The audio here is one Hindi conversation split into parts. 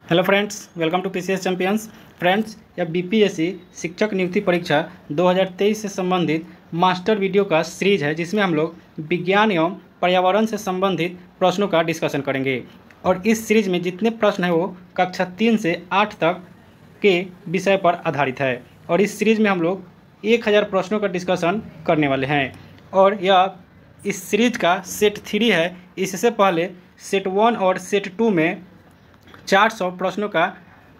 Hello friends, welcome to PCS champions. Friends, यह बीपीएससी शिक्षक नियुक्ति परीक्षा 2023 से संबंधित मास्टर वीडियो का सीरीज है, जिसमें हम लोग विज्ञान एवं पर्यावरण से संबंधित प्रश्नों का डिस्कशन करेंगे। और इस सीरीज में जितने प्रश्न हैं वो कक्षा 3 से 8 तक के विषय पर आधारित है। और इस सीरीज में हम लोग 1000 प्रश्नों का डिस्कशन करने वाले हैं। और यह इस सीरीज का सेट 3 है। इससे पहले सेट 1 और सेट 2 में 400 प्रश्नों का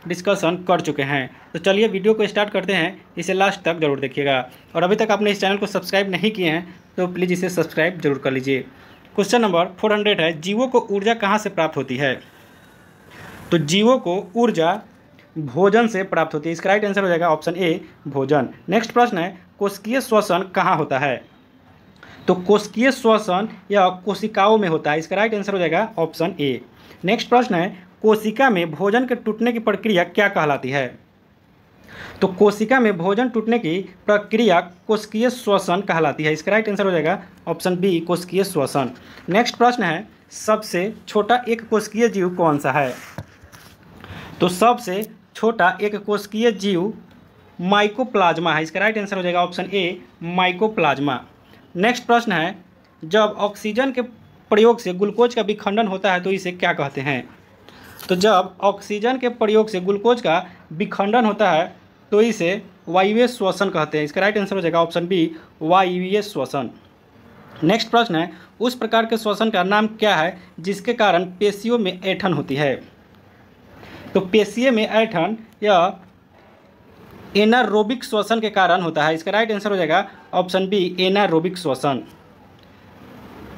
डिस्कशन कर चुके हैं। तो चलिए वीडियो को स्टार्ट करते हैं, इसे लास्ट तक जरूर देखिएगा। और अभी तक आपने इस चैनल को सब्सक्राइब नहीं किए हैं तो प्लीज़ इसे सब्सक्राइब जरूर कर लीजिए। क्वेश्चन नंबर 400 है, जीवों को ऊर्जा कहाँ से प्राप्त होती है? तो जीवों को ऊर्जा भोजन से प्राप्त होती है। इसका राइट आंसर हो जाएगा ऑप्शन ए, भोजन। नेक्स्ट प्रश्न है, कोशिकीय श्वसन कहाँ होता है? तो कोशिकीय श्वसन या कोशिकाओं में होता है। इसका राइट आंसर हो जाएगा ऑप्शन ए। नेक्स्ट प्रश्न है, कोशिका में भोजन के टूटने की प्रक्रिया क्या कहलाती है? तो कोशिका में भोजन टूटने की प्रक्रिया कोशिकीय श्वसन कहलाती है। इसका राइट आंसर हो जाएगा ऑप्शन बी, कोशिकीय श्वसन। नेक्स्ट प्रश्न है, सबसे छोटा एक कोशिकीय जीव कौन सा है? तो सबसे छोटा एक कोशिकीय जीव माइकोप्लाज्मा है। इसका राइट आंसर हो जाएगा ऑप्शन ए, माइकोप्लाज्मा। नेक्स्ट प्रश्न है, जब ऑक्सीजन के प्रयोग से ग्लूकोज का विखंडन होता है तो इसे क्या कहते हैं? तो जब ऑक्सीजन के प्रयोग से ग्लूकोज का विखंडन होता है तो इसे वायवीय श्वसन कहते हैं। इसका राइट आंसर हो जाएगा ऑप्शन बी, वायवीय श्वसन। नेक्स्ट प्रश्न है, उस प्रकार के श्वसन का नाम क्या है जिसके कारण पेशियों में ऐंठन होती है? तो पेशियों में ऐंठन या एनारोबिक श्वसन के कारण होता है। इसका राइट आंसर हो जाएगा ऑप्शन बी, एनारोबिक श्वसन,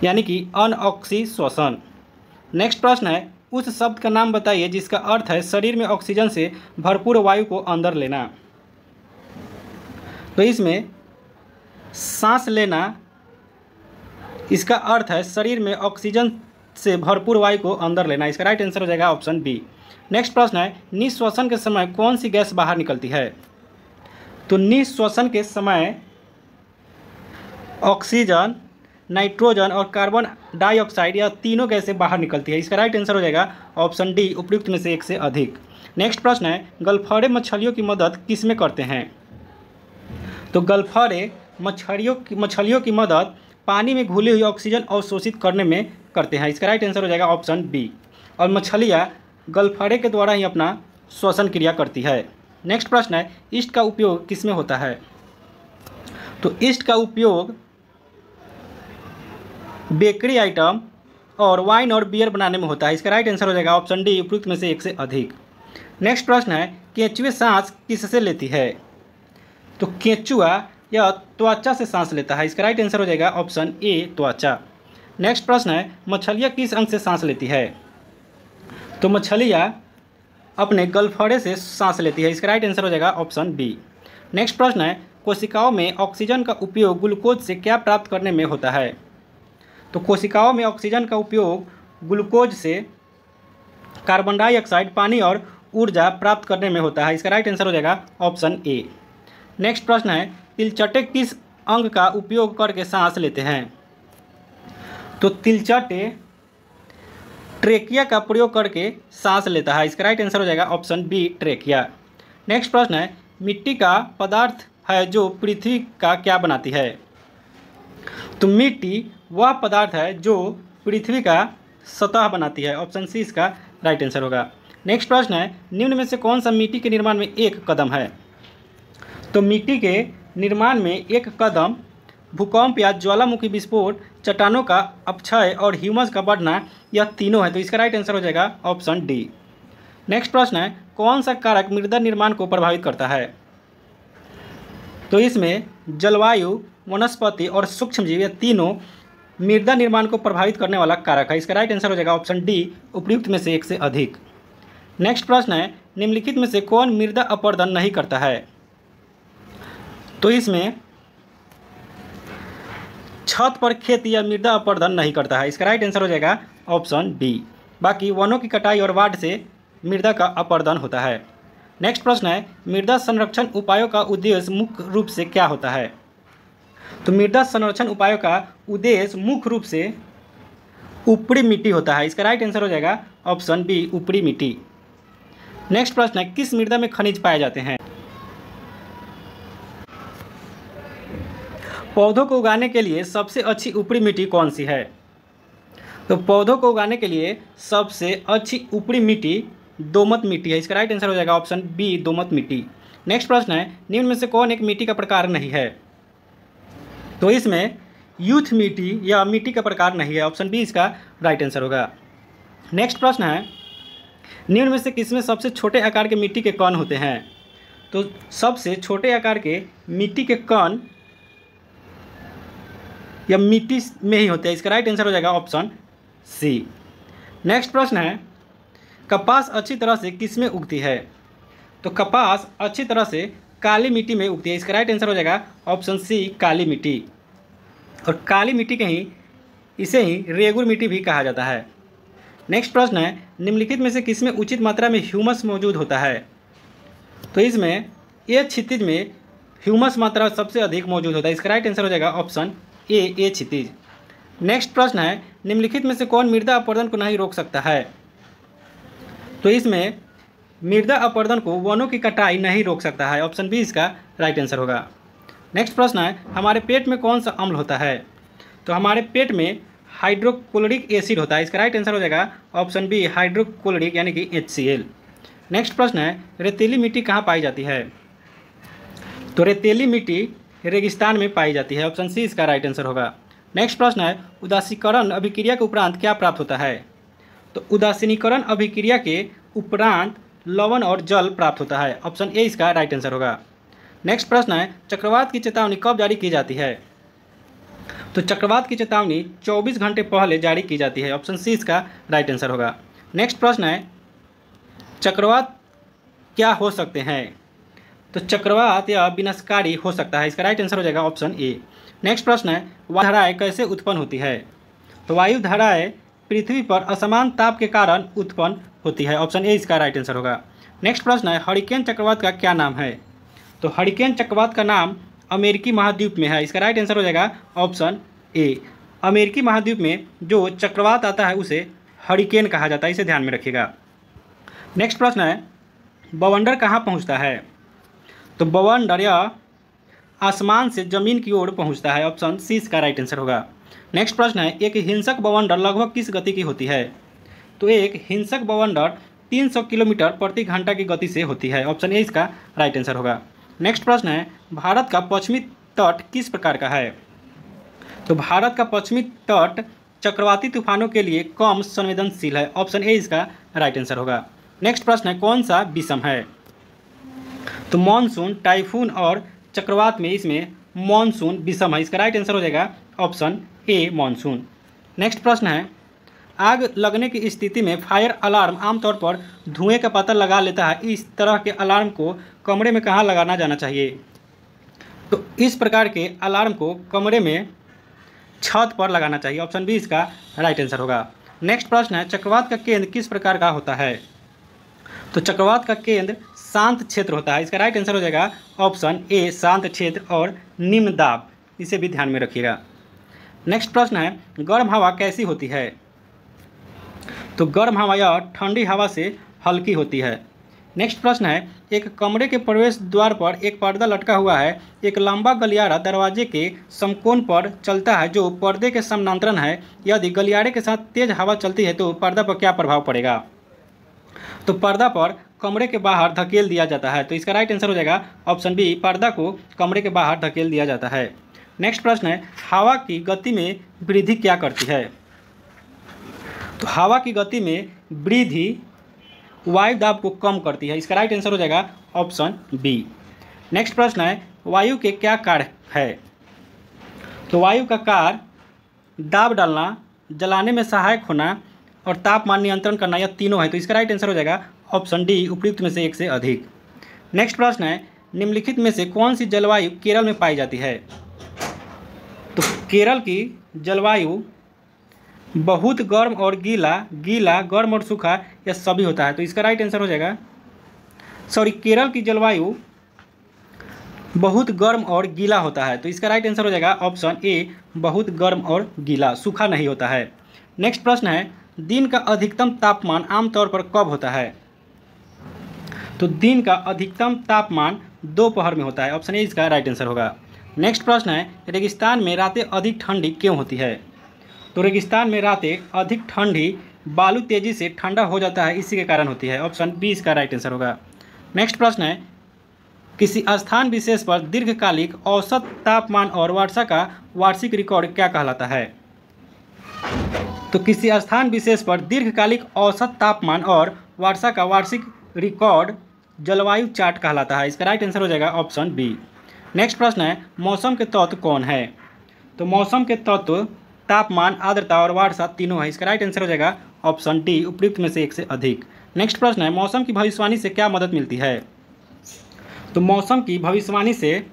यानी कि अनऑक्सी श्वसन। नेक्स्ट प्रश्न है, उस शब्द का नाम बताइए जिसका अर्थ है शरीर में ऑक्सीजन से भरपूर वायु को अंदर लेना। तो इसमें सांस लेना, इसका अर्थ है शरीर में ऑक्सीजन से भरपूर वायु को अंदर लेना। इसका राइट आंसर हो जाएगा ऑप्शन बी। नेक्स्ट प्रश्न है, निःश्वसन के समय कौन सी गैस बाहर निकलती है? तो निःश्वसन के समय ऑक्सीजन, नाइट्रोजन और कार्बन डाइऑक्साइड या तीनों गैसें बाहर निकलती है। इसका राइट आंसर हो जाएगा ऑप्शन डी, उपयुक्त में से एक से अधिक। नेक्स्ट प्रश्न है, गलफड़े मछलियों की मदद किस में करते हैं? तो गलफड़े मछलियों की मदद पानी में घुली हुई ऑक्सीजन अवशोषित करने में करते हैं। इसका राइट आंसर हो जाएगा ऑप्शन बी। और मछलियाँ गलफड़े के द्वारा ही अपना श्वसन क्रिया करती है। नेक्स्ट प्रश्न है, ईस्ट का उपयोग किस में होता है? तो ईस्ट का उपयोग बेकरी आइटम और वाइन और बियर बनाने में होता है। इसका राइट आंसर हो जाएगा ऑप्शन डी, उपयुक्त में से एक से अधिक। नेक्स्ट प्रश्न है, केंचुए सांस किससे लेती है? तो केंचुआ या त्वचा से सांस लेता है। इसका राइट आंसर हो जाएगा ऑप्शन ए, त्वचा। नेक्स्ट प्रश्न है, मछलियाँ किस अंग से सांस लेती है? तो मछलियाँ अपने गलफड़े से सांस लेती है। इसका राइट आंसर हो जाएगा ऑप्शन बी। नेक्स्ट प्रश्न है, कोशिकाओं में ऑक्सीजन का उपयोग ग्लूकोज से क्या प्राप्त करने में होता है? तो कोशिकाओं में ऑक्सीजन का उपयोग ग्लूकोज से कार्बन डाइऑक्साइड, पानी और ऊर्जा प्राप्त करने में होता है। इसका राइट आंसर हो जाएगा ऑप्शन ए। नेक्स्ट प्रश्न है, तिलचटे किस अंग का उपयोग करके सांस लेते हैं? तो तिलचटे ट्रेकिया का प्रयोग करके सांस लेता है। इसका राइट आंसर हो जाएगा ऑप्शन बी, ट्रेकिया। नेक्स्ट प्रश्न है, मिट्टी का पदार्थ है जो पृथ्वी का क्या बनाती है? तो मिट्टी वह पदार्थ है जो पृथ्वी का सतह बनाती है। ऑप्शन सी इसका राइट आंसर होगा। नेक्स्ट प्रश्न है, निम्न में से कौन सा मिट्टी के निर्माण में एक कदम है? तो मिट्टी के निर्माण में एक कदम भूकंप या ज्वालामुखी विस्फोट, चट्टानों का अपक्षय और ह्यूमस का बढ़ना, यह तीनों है। तो इसका राइट आंसर हो जाएगा ऑप्शन डी। नेक्स्ट प्रश्न है, कौन सा कारक मृदा निर्माण को प्रभावित करता है? तो इसमें जलवायु, वनस्पति और सूक्ष्मजीव, ये तीनों मृदा निर्माण को प्रभावित करने वाला कारक है। इसका राइट आंसर हो जाएगा ऑप्शन डी, उपयुक्त में से एक से अधिक। नेक्स्ट प्रश्न है, निम्नलिखित में से कौन मृदा अपरदन नहीं करता है? तो इसमें छत पर खेती या मृदा अपरदन नहीं करता है। इसका राइट आंसर हो जाएगा ऑप्शन बी। बाकी वनों की कटाई और वाढ से मृदा का अपरदन होता है। नेक्स्ट प्रश्न है, मृदा संरक्षण उपायों का उद्देश्य मुख्य रूप से क्या होता है? तो मृदा संरक्षण उपायों का उद्देश्य मुख्य रूप से ऊपरी मिट्टी होता है। इसका राइट आंसर हो जाएगा ऑप्शन बी, ऊपरी मिट्टी। नेक्स्ट प्रश्न है, किस मृदा में खनिज पाए जाते हैं? पौधों को उगाने के लिए सबसे अच्छी ऊपरी मिट्टी कौन सी है? तो पौधों को उगाने के लिए सबसे अच्छी ऊपरी मिट्टी दोमट मिट्टी है। इसका राइट आंसर हो जाएगा ऑप्शन बी, दोमट मिट्टी। नेक्स्ट प्रश्न है, निम्न में से कौन एक मिट्टी का प्रकार नहीं है? तो इसमें यूथ मिट्टी या मिट्टी का प्रकार नहीं है। ऑप्शन बी इसका राइट आंसर होगा। नेक्स्ट प्रश्न है, निम्न में से किसमें सबसे छोटे आकार के मिट्टी के कण होते हैं? तो सबसे छोटे आकार के मिट्टी के कण या मिट्टी में ही होते हैं। इसका राइट आंसर हो जाएगा ऑप्शन सी। नेक्स्ट प्रश्न है, कपास अच्छी तरह से किस में उगती है? तो कपास अच्छी तरह से काली मिट्टी में उगती है। इसका राइट आंसर हो जाएगा ऑप्शन सी, काली मिट्टी। और काली मिट्टी इसे ही रेगुर मिट्टी भी कहा जाता है। नेक्स्ट प्रश्न है, निम्नलिखित में से किसमें उचित मात्रा में ह्यूमस मौजूद होता है? तो इसमें ए क्षितिज में ह्यूमस मात्रा सबसे अधिक मौजूद होता है। इसका राइट आंसर हो जाएगा ऑप्शन ए क्षितिज। नेक्स्ट प्रश्न है, निम्नलिखित में से कौन मृदा अपरदन को नहीं रोक सकता है? तो इसमें मृदा अपरदन को वनों की कटाई नहीं रोक सकता है। ऑप्शन बी इसका राइट आंसर होगा। नेक्स्ट प्रश्न है, हमारे पेट में कौन सा अम्ल होता है? तो हमारे पेट में हाइड्रोक्लोरिक एसिड होता है। इसका राइट आंसर हो जाएगा ऑप्शन बी, हाइड्रोक्लोरिक यानी कि HCl। नेक्स्ट प्रश्न है, रेतीली मिट्टी कहाँ पाई जाती है? तो रेतीली मिट्टी रेगिस्तान में पाई जाती है। ऑप्शन सी इसका राइट आंसर होगा। नेक्स्ट प्रश्न है, उदासीकरण अभिक्रिया के उपरांत क्या प्राप्त होता है? तो उदासीनीकरण अभिक्रिया के उपरांत लवण और जल प्राप्त होता है। ऑप्शन ए इसका राइट आंसर होगा। नेक्स्ट प्रश्न है, चक्रवात की चेतावनी कब जारी की जाती है? तो चक्रवात की चेतावनी 24 घंटे पहले जारी की जाती है। ऑप्शन सी इसका राइट आंसर होगा। नेक्स्ट प्रश्न है, चक्रवात क्या हो सकते हैं? तो चक्रवात या विनाशकारी हो सकता है। इसका राइट आंसर हो जाएगा ऑप्शन ए। नेक्स्ट प्रश्न है, वायुधाराएं कैसे उत्पन्न होती है? तो वायुधाराएं पृथ्वी पर असमान ताप के कारण उत्पन्न होती है। ऑप्शन ए इसका राइट आंसर होगा। नेक्स्ट प्रश्न है, हरिकेन चक्रवात का क्या नाम है? तो हरिकेन चक्रवात का नाम अमेरिकी महाद्वीप में है। इसका राइट आंसर हो जाएगा ऑप्शन ए। अमेरिकी महाद्वीप में जो चक्रवात आता है उसे हरिकेन कहा जाता है, इसे ध्यान में रखिएगा। नेक्स्ट प्रश्न है, बवंडर कहाँ पहुँचता है? तो बवंडर या आसमान से जमीन की ओर पहुँचता है। ऑप्शन सी इसका राइट आंसर होगा। नेक्स्ट प्रश्न है, एक हिंसक बवंडर लगभग किस गति की होती है? तो एक हिंसक बवंडर 300 किलोमीटर प्रति घंटा की गति से होती है। ऑप्शन ए इसका राइट आंसर होगा। नेक्स्ट प्रश्न है, भारत का पश्चिमी तट किस प्रकार का है? तो भारत का पश्चिमी तट चक्रवाती तूफानों के लिए कम संवेदनशील है। ऑप्शन ए इसका राइट आंसर होगा। नेक्स्ट प्रश्न है, कौन सा विषम है? तो मानसून, टाइफून और चक्रवात में इसमें मानसून विषम है। इसका राइट आंसर हो जाएगा ऑप्शन ए, मानसून। नेक्स्ट प्रश्न है, आग लगने की स्थिति में फायर अलार्म आमतौर पर धुएं का पता लगा लेता है। इस तरह के अलार्म को कमरे में कहाँ लगाना जाना चाहिए? तो इस प्रकार के अलार्म को कमरे में छत पर लगाना चाहिए। ऑप्शन बी इसका राइट आंसर होगा। नेक्स्ट प्रश्न है, चक्रवात का केंद्र किस प्रकार का होता है? तो चक्रवात का केंद्र शांत क्षेत्र होता है। इसका राइट आंसर हो जाएगा ऑप्शन ए, शांत क्षेत्र और निम्न दाब, इसे भी ध्यान में रखिएगा। नेक्स्ट प्रश्न है, गर्म हवा कैसी होती है? तो गर्म हवा या ठंडी हवा से हल्की होती है। नेक्स्ट प्रश्न है, एक कमरे के प्रवेश द्वार पर एक पर्दा लटका हुआ है। एक लंबा गलियारा दरवाजे के समकोण पर चलता है जो पर्दे के समानांतर है। यदि गलियारे के साथ तेज हवा चलती है तो पर्दा पर क्या प्रभाव पड़ेगा? तो पर्दा पर कमरे के बाहर धकेल दिया जाता है। तो इसका राइट आंसर हो जाएगा ऑप्शन बी, पर्दा को कमरे के बाहर धकेल दिया जाता है। नेक्स्ट प्रश्न है, हवा की गति में वृद्धि क्या करती है? तो हवा की गति में वृद्धि वायु दाब को कम करती है। इसका राइट आंसर हो जाएगा ऑप्शन बी। नेक्स्ट प्रश्न है, वायु के क्या कार्य है? तो वायु का कार्य दाब डालना, जलाने में सहायक होना और तापमान नियंत्रण करना, यह तीनों है। तो इसका राइट आंसर हो जाएगा ऑप्शन डी, उपयुक्त में से एक से अधिक। नेक्स्ट प्रश्न है, निम्नलिखित में से कौन सी जलवायु केरल में पाई जाती है? तो केरल की जलवायु बहुत गर्म और गीला, गर्म और सूखा, यह सभी होता है। तो इसका राइट आंसर हो जाएगा केरल की जलवायु बहुत गर्म और गीला होता है। तो इसका राइट आंसर हो जाएगा ऑप्शन ए, बहुत गर्म और गीला, सूखा नहीं होता है। नेक्स्ट प्रश्न है, दिन का अधिकतम तापमान आमतौर पर कब होता है? तो दिन का अधिकतम तापमान दोपहर में होता है। ऑप्शन ए इसका राइट आंसर होगा। नेक्स्ट प्रश्न है, रेगिस्तान में रातें अधिक ठंडी क्यों होती है? तो रेगिस्तान में रातें अधिक ठंडी बालू तेजी से ठंडा हो जाता है, इसी के कारण होती है। ऑप्शन बी इसका राइट आंसर होगा। नेक्स्ट प्रश्न है, किसी स्थान विशेष पर दीर्घकालिक औसत तापमान और वर्षा का वार्षिक रिकॉर्ड क्या कहलाता है? तो किसी स्थान विशेष पर दीर्घकालिक औसत तापमान और वर्षा का वार्षिक रिकॉर्ड जलवायु चार्ट कहलाता है। इसका राइट आंसर हो जाएगा ऑप्शन बी। नेक्स्ट प्रश्न है, मौसम के तत्व कौन है? तो मौसम के तत्व तापमान, आर्द्रता और वर्षा तीनों है। इसका राइट आंसर हो जाएगा ऑप्शन डी, उपयुक्त में से एक से अधिक। नेक्स्ट प्रश्न है, मौसम की भविष्यवाणी से क्या मदद मिलती है? तो मौसम की भविष्यवाणी से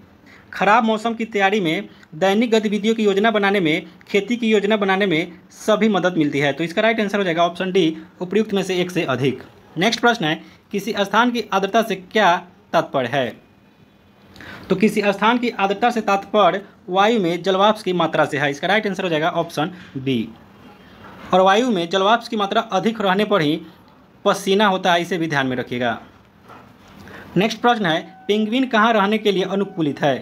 खराब मौसम की तैयारी में, दैनिक गतिविधियों की योजना बनाने में, खेती की योजना बनाने में सभी मदद मिलती है। तो इसका राइट आंसर हो जाएगा ऑप्शन डी, उपयुक्त में से एक से अधिक। नेक्स्ट प्रश्न है, किसी स्थान की आर्द्रता से क्या तात्पर्य है? तो किसी स्थान की आर्द्रता से तात्पर्य वायु में जलवाष्प की मात्रा से है। इसका राइट आंसर हो जाएगा ऑप्शन बी। और वायु में जलवाष्प की मात्रा अधिक रहने पर ही पसीना होता है, इसे भी ध्यान में रखिएगा। नेक्स्ट प्रश्न है, पेंगुइन कहाँ रहने के लिए अनुकूलित है?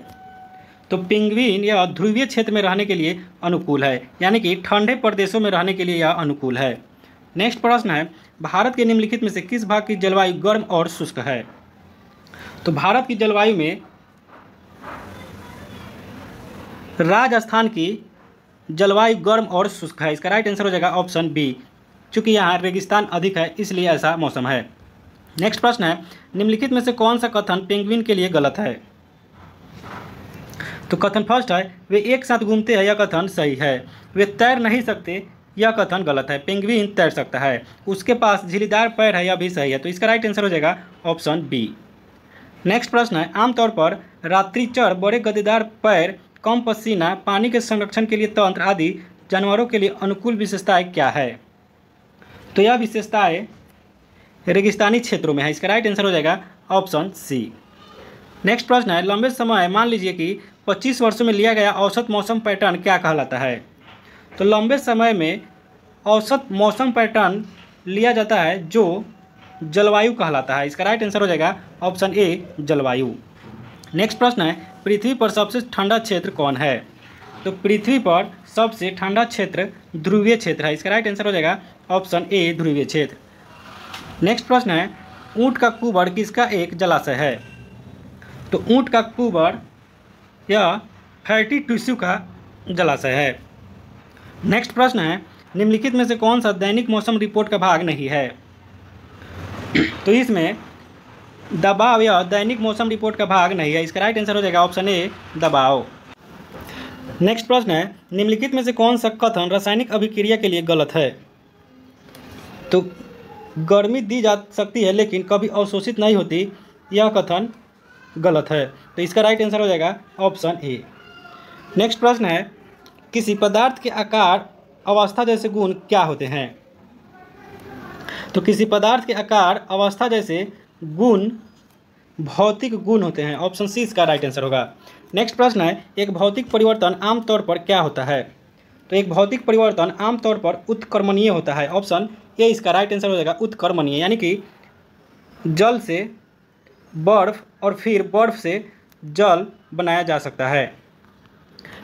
तो पेंगुइन यह ध्रुवीय क्षेत्र में रहने के लिए अनुकूल है, यानी कि ठंडे प्रदेशों में रहने के लिए यह अनुकूल है। नेक्स्ट प्रश्न है, भारत के निम्नलिखित में से किस भाग की जलवायु गर्म और शुष्क है? तो भारत की जलवायु में राजस्थान की जलवायु गर्म और शुष्क है। इसका राइट आंसर हो जाएगा ऑप्शन बी, चूँकि यहाँ रेगिस्तान अधिक है इसलिए ऐसा मौसम है। नेक्स्ट प्रश्न है, निम्नलिखित में से कौन सा कथन पेंगुइन के लिए गलत है? तो कथन फर्स्ट है, वे एक साथ घूमते हैं, यह कथन सही है। वे तैर नहीं सकते, यह कथन गलत है। पेंगुइन तैर सकता है। उसके पास झिल्लीदार पैर है, यह भी सही है। तो इसका राइट आंसर हो जाएगा ऑप्शन बी। नेक्स्ट प्रश्न है, आमतौर पर रात्रिचर, बड़े गद्देदार पैर, कम पसीना, पानी के संरक्षण के लिए तंत्र आदि जानवरों के लिए अनुकूल विशेषताएं क्या है? तो यह विशेषताएं रेगिस्तानी क्षेत्रों में है। इसका राइट आंसर हो जाएगा ऑप्शन सी। नेक्स्ट प्रश्न है, लंबे समय, मान लीजिए कि 25 वर्षों में लिया गया औसत मौसम पैटर्न क्या कहलाता है? तो लंबे समय में औसत मौसम पैटर्न लिया जाता है जो जलवायु कहलाता है। इसका राइट आंसर हो जाएगा ऑप्शन ए, जलवायु। नेक्स्ट प्रश्न है, पृथ्वी पर सबसे ठंडा क्षेत्र कौन है? तो पृथ्वी पर सबसे ठंडा क्षेत्र ध्रुवीय क्षेत्र है। इसका राइट आंसर हो जाएगा ऑप्शन ए, ध्रुवीय क्षेत्र। नेक्स्ट प्रश्न है, ऊँट का कुबर किसका एक जलाशय है? तो ऊँट का कुबर यह फैटी टिश्यू का जलाशय है। नेक्स्ट प्रश्न है, निम्नलिखित में से कौन सा दैनिक मौसम रिपोर्ट का भाग नहीं है? तो इसमें दबाव यह दैनिक मौसम रिपोर्ट का भाग नहीं है। इसका राइट आंसर हो जाएगा ऑप्शन ए, दबाव। नेक्स्ट प्रश्न है, निम्नलिखित में से कौन सा कथन रासायनिक अभिक्रिया के लिए गलत है? तो गर्मी दी जा सकती है लेकिन कभी अवशोषित नहीं होती, यह कथन गलत है। तो इसका राइट आंसर हो जाएगा ऑप्शन ए। नेक्स्ट प्रश्न है, किसी पदार्थ के आकार, अवस्था जैसे गुण क्या होते हैं? तो किसी पदार्थ के आकार, अवस्था जैसे गुण भौतिक गुण होते हैं। ऑप्शन सी इसका राइट आंसर होगा। नेक्स्ट प्रश्न है, एक भौतिक परिवर्तन आमतौर पर क्या होता है? तो एक भौतिक परिवर्तन आमतौर पर उत्क्रमणीय होता है। ऑप्शन ए इसका राइट आंसर हो जाएगा, उत्क्रमणीय, यानी कि जल से बर्फ और फिर बर्फ से जल बनाया जा सकता है।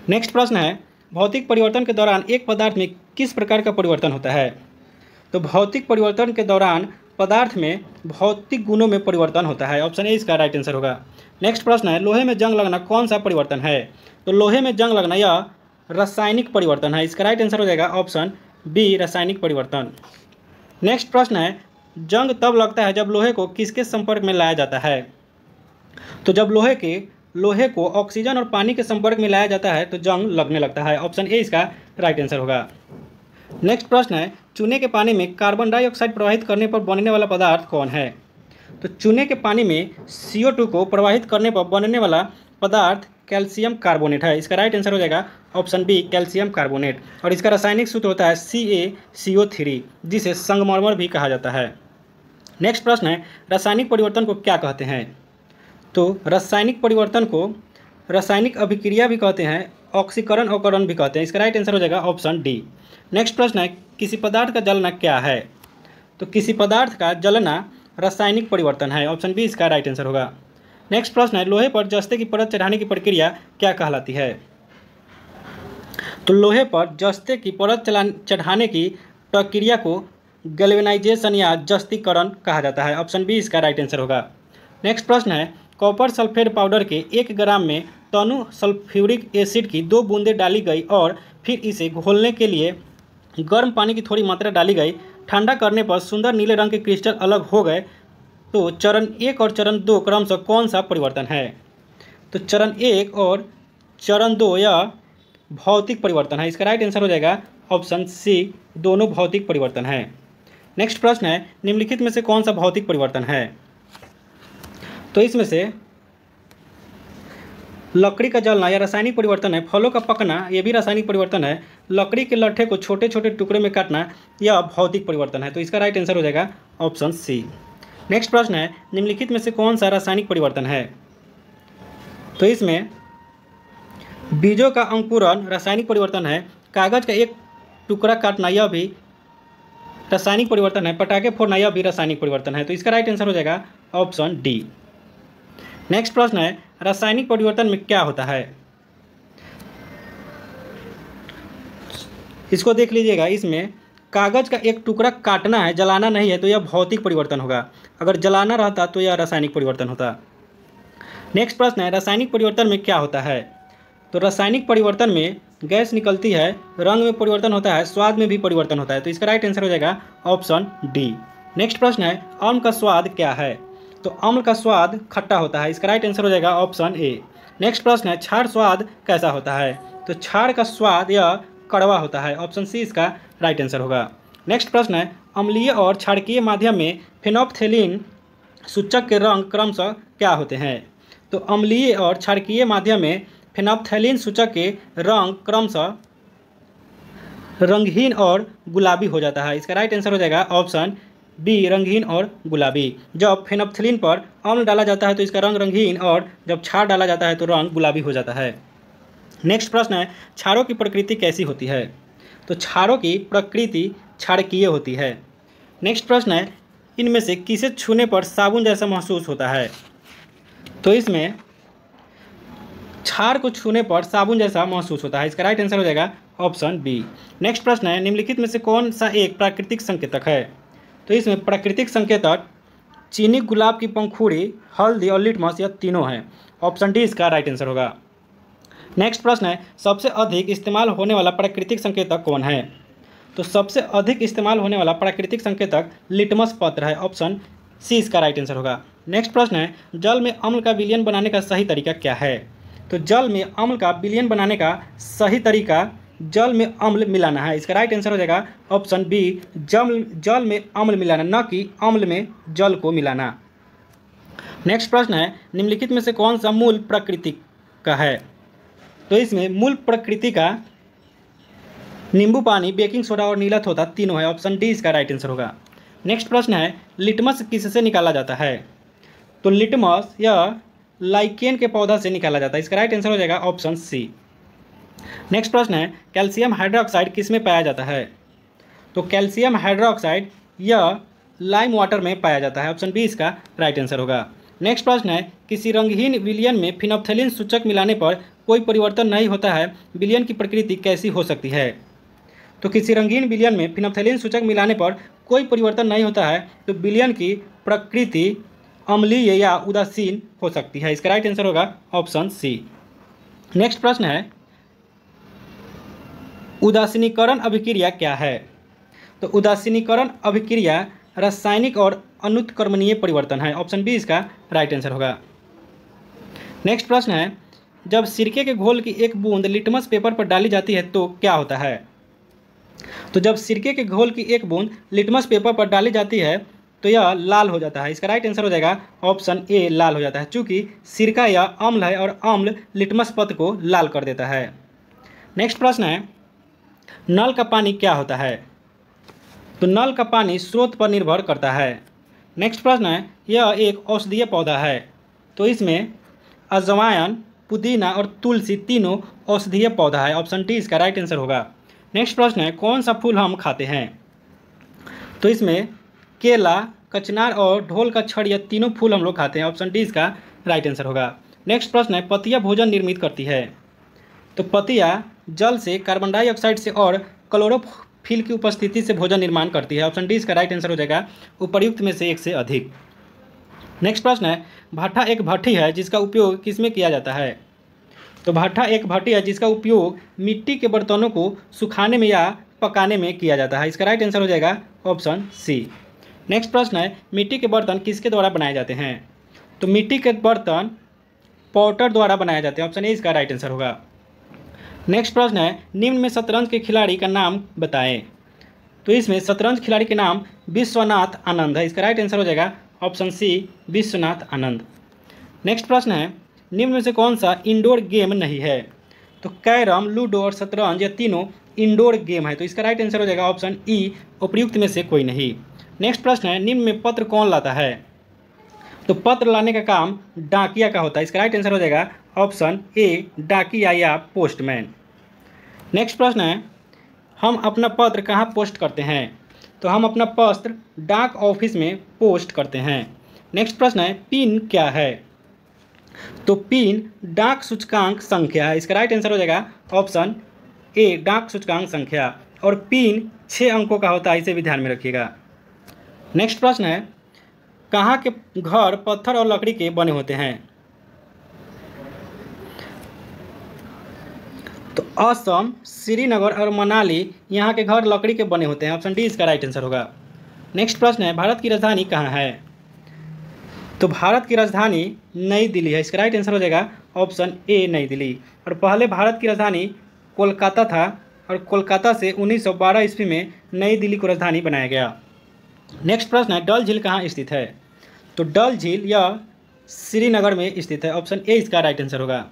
नेक्स्ट प्रश्न है, भौतिक परिवर्तन के दौरान एक पदार्थ में किस प्रकार का परिवर्तन होता है? तो भौतिक परिवर्तन के दौरान पदार्थ में भौतिक गुणों में परिवर्तन होता है। ऑप्शन ए इसका राइट आंसर होगा। नेक्स्ट प्रश्न है, लोहे में जंग लगना कौन सा परिवर्तन है? तो लोहे में जंग लगना यह रासायनिक परिवर्तन है। इसका राइट आंसर हो जाएगा ऑप्शन बी, रासायनिक परिवर्तन। नेक्स्ट प्रश्न है, जंग तब लगता है जब लोहे को किसके संपर्क में लाया जाता है? तो जब लोहे को ऑक्सीजन और पानी के संपर्क में लाया जाता है तो जंग लगने लगता है। ऑप्शन ए इसका राइट आंसर होगा। नेक्स्ट प्रश्न है, चूने के पानी में कार्बन डाइऑक्साइड प्रवाहित करने पर बनने वाला पदार्थ कौन है? तो चूने के पानी में CO2 को प्रवाहित करने पर बनने वाला पदार्थ कैल्शियम कार्बोनेट है। इसका राइट आंसर हो जाएगा ऑप्शन बी, कैल्शियम कार्बोनेट। और इसका रासायनिक सूत्र होता है CaCO3, जिसे संगमरमर भी कहा जाता है। नेक्स्ट प्रश्न है, रासायनिक परिवर्तन को क्या कहते हैं? तो रासायनिक परिवर्तन को रासायनिक अभिक्रिया भी कहते हैं, ऑक्सीकरण अवकरण भी कहते हैं। इसका राइट आंसर हो जाएगा ऑप्शन डी। नेक्स्ट प्रश्न है, किसी पदार्थ का जलना क्या है? तो किसी पदार्थ का जलना रासायनिक परिवर्तन है। ऑप्शन बी इसका राइट आंसर होगा। नेक्स्ट प्रश्न है, लोहे पर जस्ते की परत चढ़ाने की प्रक्रिया क्या कहलाती है? तो लोहे पर जस्ते की परत चढ़ाने की प्रक्रिया को गैल्वेनाइजेशन या जस्तीकरण कहा जाता है। ऑप्शन बी इसका राइट आंसर होगा। नेक्स्ट प्रश्न है, कॉपर सल्फेट पाउडर के 1 ग्राम में तनु सल्फ्यूरिक एसिड की 2 बूंदें डाली गई और फिर इसे घोलने के लिए गर्म पानी की थोड़ी मात्रा डाली गई। ठंडा करने पर सुंदर नीले रंग के क्रिस्टल अलग हो गए। तो चरण 1 और चरण 2 क्रमशः कौन सा परिवर्तन है? तो चरण 1 और चरण 2 यह भौतिक परिवर्तन है। इसका राइट आंसर हो जाएगा ऑप्शन सी, दोनों भौतिक परिवर्तन है। नेक्स्ट प्रश्न है, निम्नलिखित में से कौन सा भौतिक परिवर्तन है? तो इसमें से लकड़ी का जलना या रासायनिक परिवर्तन है। फलों का पकना ये भी रासायनिक परिवर्तन है। लकड़ी के लट्ठे को छोटे छोटे टुकड़े में काटना यह भौतिक परिवर्तन है। तो इसका राइट आंसर हो जाएगा ऑप्शन सी। नेक्स्ट प्रश्न है, निम्नलिखित में से कौन सा रासायनिक परिवर्तन है? तो इसमें बीजों का अंकुरण रासायनिक परिवर्तन है। कागज का एक टुकड़ा काटना यह भी रासायनिक परिवर्तन है। पटाखे फोड़ना यह भी रासायनिक परिवर्तन है। तो इसका राइट आंसर हो जाएगा ऑप्शन डी। नेक्स्ट प्रश्न है, रासायनिक परिवर्तन में क्या होता है? इसको देख लीजिएगा। इसमें कागज का एक टुकड़ा काटना है, जलाना नहीं है, तो यह भौतिक परिवर्तन होगा। अगर जलाना रहता तो यह रासायनिक परिवर्तन होता। नेक्स्ट प्रश्न है, रासायनिक परिवर्तन में क्या होता है? तो रासायनिक परिवर्तन में गैस निकलती है, रंग में परिवर्तन होता है, स्वाद में भी परिवर्तन होता है। तो इसका राइट आंसर हो जाएगा ऑप्शन डी। नेक्स्ट प्रश्न है, अम्ल का स्वाद क्या है? तो अम्ल का स्वाद खट्टा होता है। इसका राइट आंसर हो जाएगा ऑप्शन ए। नेक्स्ट प्रश्न है, क्षार स्वाद कैसा होता है? तो क्षार का स्वाद यह कड़वा होता है। ऑप्शन सी इसका राइट आंसर होगा। नेक्स्ट प्रश्न है, अम्लीय और क्षारकीय माध्यम में फेनोल्फथेलिन सूचक के रंग क्रमशः क्या होते हैं? तो अम्लीय और क्षारकीय माध्यम में फेनोल्फथेलिन सूचक के रंग क्रमशः रंगहीन और गुलाबी हो जाता है। इसका राइट आंसर हो जाएगा ऑप्शन बी, रंगहीन और गुलाबी। जब फेनोल्फथेलिन पर अम्ल डाला जाता है तो इसका रंग रंगहीन, और जब क्षार डाला जाता है तो रंग गुलाबी हो जाता है। नेक्स्ट प्रश्न है, क्षारों की प्रकृति कैसी होती है? तो क्षारों की प्रकृति क्षारकीय होती है। नेक्स्ट प्रश्न है, इनमें से किसे छूने पर साबुन जैसा महसूस होता है? तो इसमें क्षार को छूने पर साबुन जैसा महसूस होता है। इसका राइट आंसर हो जाएगा ऑप्शन बी। नेक्स्ट प्रश्न है, निम्नलिखित में से कौन सा एक प्राकृतिक संकेतक है? तो इसमें प्राकृतिक संकेतक चीनी, गुलाब की पंखुड़ी, हल्दी और लिटमस, यह तीनों हैं। ऑप्शन डी इसका राइट आंसर होगा। नेक्स्ट प्रश्न है, सबसे अधिक इस्तेमाल होने वाला प्राकृतिक संकेतक कौन है? तो सबसे अधिक इस्तेमाल होने वाला प्राकृतिक संकेतक लिटमस पत्र है। ऑप्शन सी इसका राइट आंसर होगा। नेक्स्ट प्रश्न है, जल में अम्ल का विलयन बनाने का सही तरीका क्या है? तो जल में अम्ल का विलयन बनाने का सही तरीका जल में अम्ल मिलाना है। इसका राइट आंसर हो जाएगा ऑप्शन बी, जल में अम्ल मिलाना, न कि अम्ल में जल को मिलाना। नेक्स्ट प्रश्न है, निम्नलिखित में से कौन सा मूल प्रकृति का है? तो इसमें मूल प्रकृति का नींबू पानी, बेकिंग सोडा और नीला तोता तीनों है। ऑप्शन डी इसका राइट आंसर होगा। नेक्स्ट प्रश्न है, लिटमस किससे निकाला जाता है? तो लिटमस यह लाइकेन के पौधा से निकाला जाता है। इसका राइट आंसर हो जाएगा ऑप्शन सी। नेक्स्ट प्रश्न है, कैल्शियम हाइड्रोक्साइड किस में पाया जाता है? तो कैल्शियम हाइड्रोक्साइड यह लाइम वाटर में पाया जाता है। ऑप्शन बी इसका राइट आंसर होगा। नेक्स्ट प्रश्न है, किसी रंगहीन विलयन में फेनोल्फथेलिन सूचक मिलाने पर कोई परिवर्तन नहीं होता है, विलयन की प्रकृति कैसी हो सकती है? तो किसी रंगीन विलयन में फेनोल्फथेलिन सूचक मिलाने पर कोई परिवर्तन नहीं होता है, तो विलयन की प्रकृति अम्लीय या उदासीन हो सकती है। इसका राइट आंसर होगा ऑप्शन सी। नेक्स्ट प्रश्न है, उदासीनीकरण अभिक्रिया क्या है? तो उदासीनीकरण अभिक्रिया रासायनिक और अनुत्क्रमणीय परिवर्तन है। ऑप्शन बी इसका राइट आंसर होगा। नेक्स्ट प्रश्न है, जब सिरके के घोल की एक बूंद लिटमस पेपर पर डाली जाती है तो क्या होता है? तो जब सिरके के घोल की एक बूंद लिटमस पेपर पर डाली जाती है तो यह लाल हो जाता है। इसका राइट आंसर हो जाएगा ऑप्शन ए, लाल हो जाता है, चूँकि सिरका यह अम्ल है और अम्ल लिटमस पत्र को लाल कर देता है। नेक्स्ट प्रश्न है, नल का पानी क्या होता है? तो नल का पानी स्रोत पर निर्भर करता है। नेक्स्ट प्रश्न है, यह एक औषधीय पौधा है, तो इसमें अजवाइन, पुदीना और तुलसी तीनों औषधीय पौधा है। ऑप्शन डी इसका राइट आंसर होगा। नेक्स्ट प्रश्न है, कौन सा फूल हम खाते हैं? तो इसमें केला, कचनार और ढोल का छड़, यह तीनों फूल हम लोग खाते हैं। ऑप्शन डी इसका राइट आंसर होगा। नेक्स्ट प्रश्न है, पतिया भोजन निर्मित करती है। तो पतिया जल से, कार्बन डाइऑक्साइड से और क्लोरोफिल की उपस्थिति से भोजन निर्माण करती है। ऑप्शन डी इसका राइट आंसर हो जाएगा, उपर्युक्त में से एक से अधिक। नेक्स्ट प्रश्न है, भट्ठा एक भट्ठी है जिसका उपयोग किसमें किया जाता है। तो भट्ठा एक भट्ठी है जिसका उपयोग मिट्टी के बर्तनों को सुखाने में या पकाने में किया जाता है। इसका राइट आंसर हो जाएगा ऑप्शन सी। नेक्स्ट प्रश्न है, मिट्टी के बर्तन किसके द्वारा बनाए जाते हैं। तो मिट्टी के बर्तन पॉटर द्वारा बनाए जाते हैं। ऑप्शन ए इसका राइट आंसर होगा। नेक्स्ट प्रश्न है, निम्न में शतरंज के खिलाड़ी का नाम बताएं। तो इसमें शतरंज खिलाड़ी के नाम विश्वनाथ आनंद है। इसका राइट आंसर हो जाएगा option C, Vishwanath Anand. Next प्रश्न है, निम्न में से कौन सा इंडोर गेम नहीं है। तो कैरम, लूडो और शतरंज, यह तीनों इंडोर गेम है। तो इसका राइट आंसर हो जाएगा ऑप्शन ई, उपर्युक्त में से कोई नहीं। नेक्स्ट प्रश्न है, निम्न में पत्र कौन लाता है। तो पत्र लाने का काम डाकिया का होता है। इसका राइट आंसर हो जाएगा ऑप्शन ए, डाकिया या पोस्टमैन। नेक्स्ट प्रश्न है, हम अपना पत्र कहाँ पोस्ट करते हैं। तो हम अपना पत्र डाक ऑफिस में पोस्ट करते हैं। नेक्स्ट प्रश्न है, पिन क्या है। तो पिन डाक सूचकांक संख्या है। इसका राइट आंसर हो जाएगा ऑप्शन ए, डाक सूचकांक संख्या। और पिन 6 अंकों का होता है, इसे भी ध्यान में रखिएगा। नेक्स्ट प्रश्न है, कहाँ के घर पत्थर और लकड़ी के बने होते हैं। तो असम, श्रीनगर और मनाली, यहाँ के घर लकड़ी के बने होते हैं। ऑप्शन डी इसका राइट आंसर होगा। नेक्स्ट प्रश्न है, भारत की राजधानी कहाँ है। तो भारत की राजधानी नई दिल्ली है। इसका राइट आंसर हो जाएगा ऑप्शन ए, नई दिल्ली। और पहले भारत की राजधानी कोलकाता था और कोलकाता से 1912 ईस्वी में नई दिल्ली को राजधानी बनाया गया। नेक्स्ट प्रश्न है, डल झील कहाँ स्थित है। तो डल झील यह श्रीनगर में स्थित है। ऑप्शन ए इसका राइट आंसर होगा।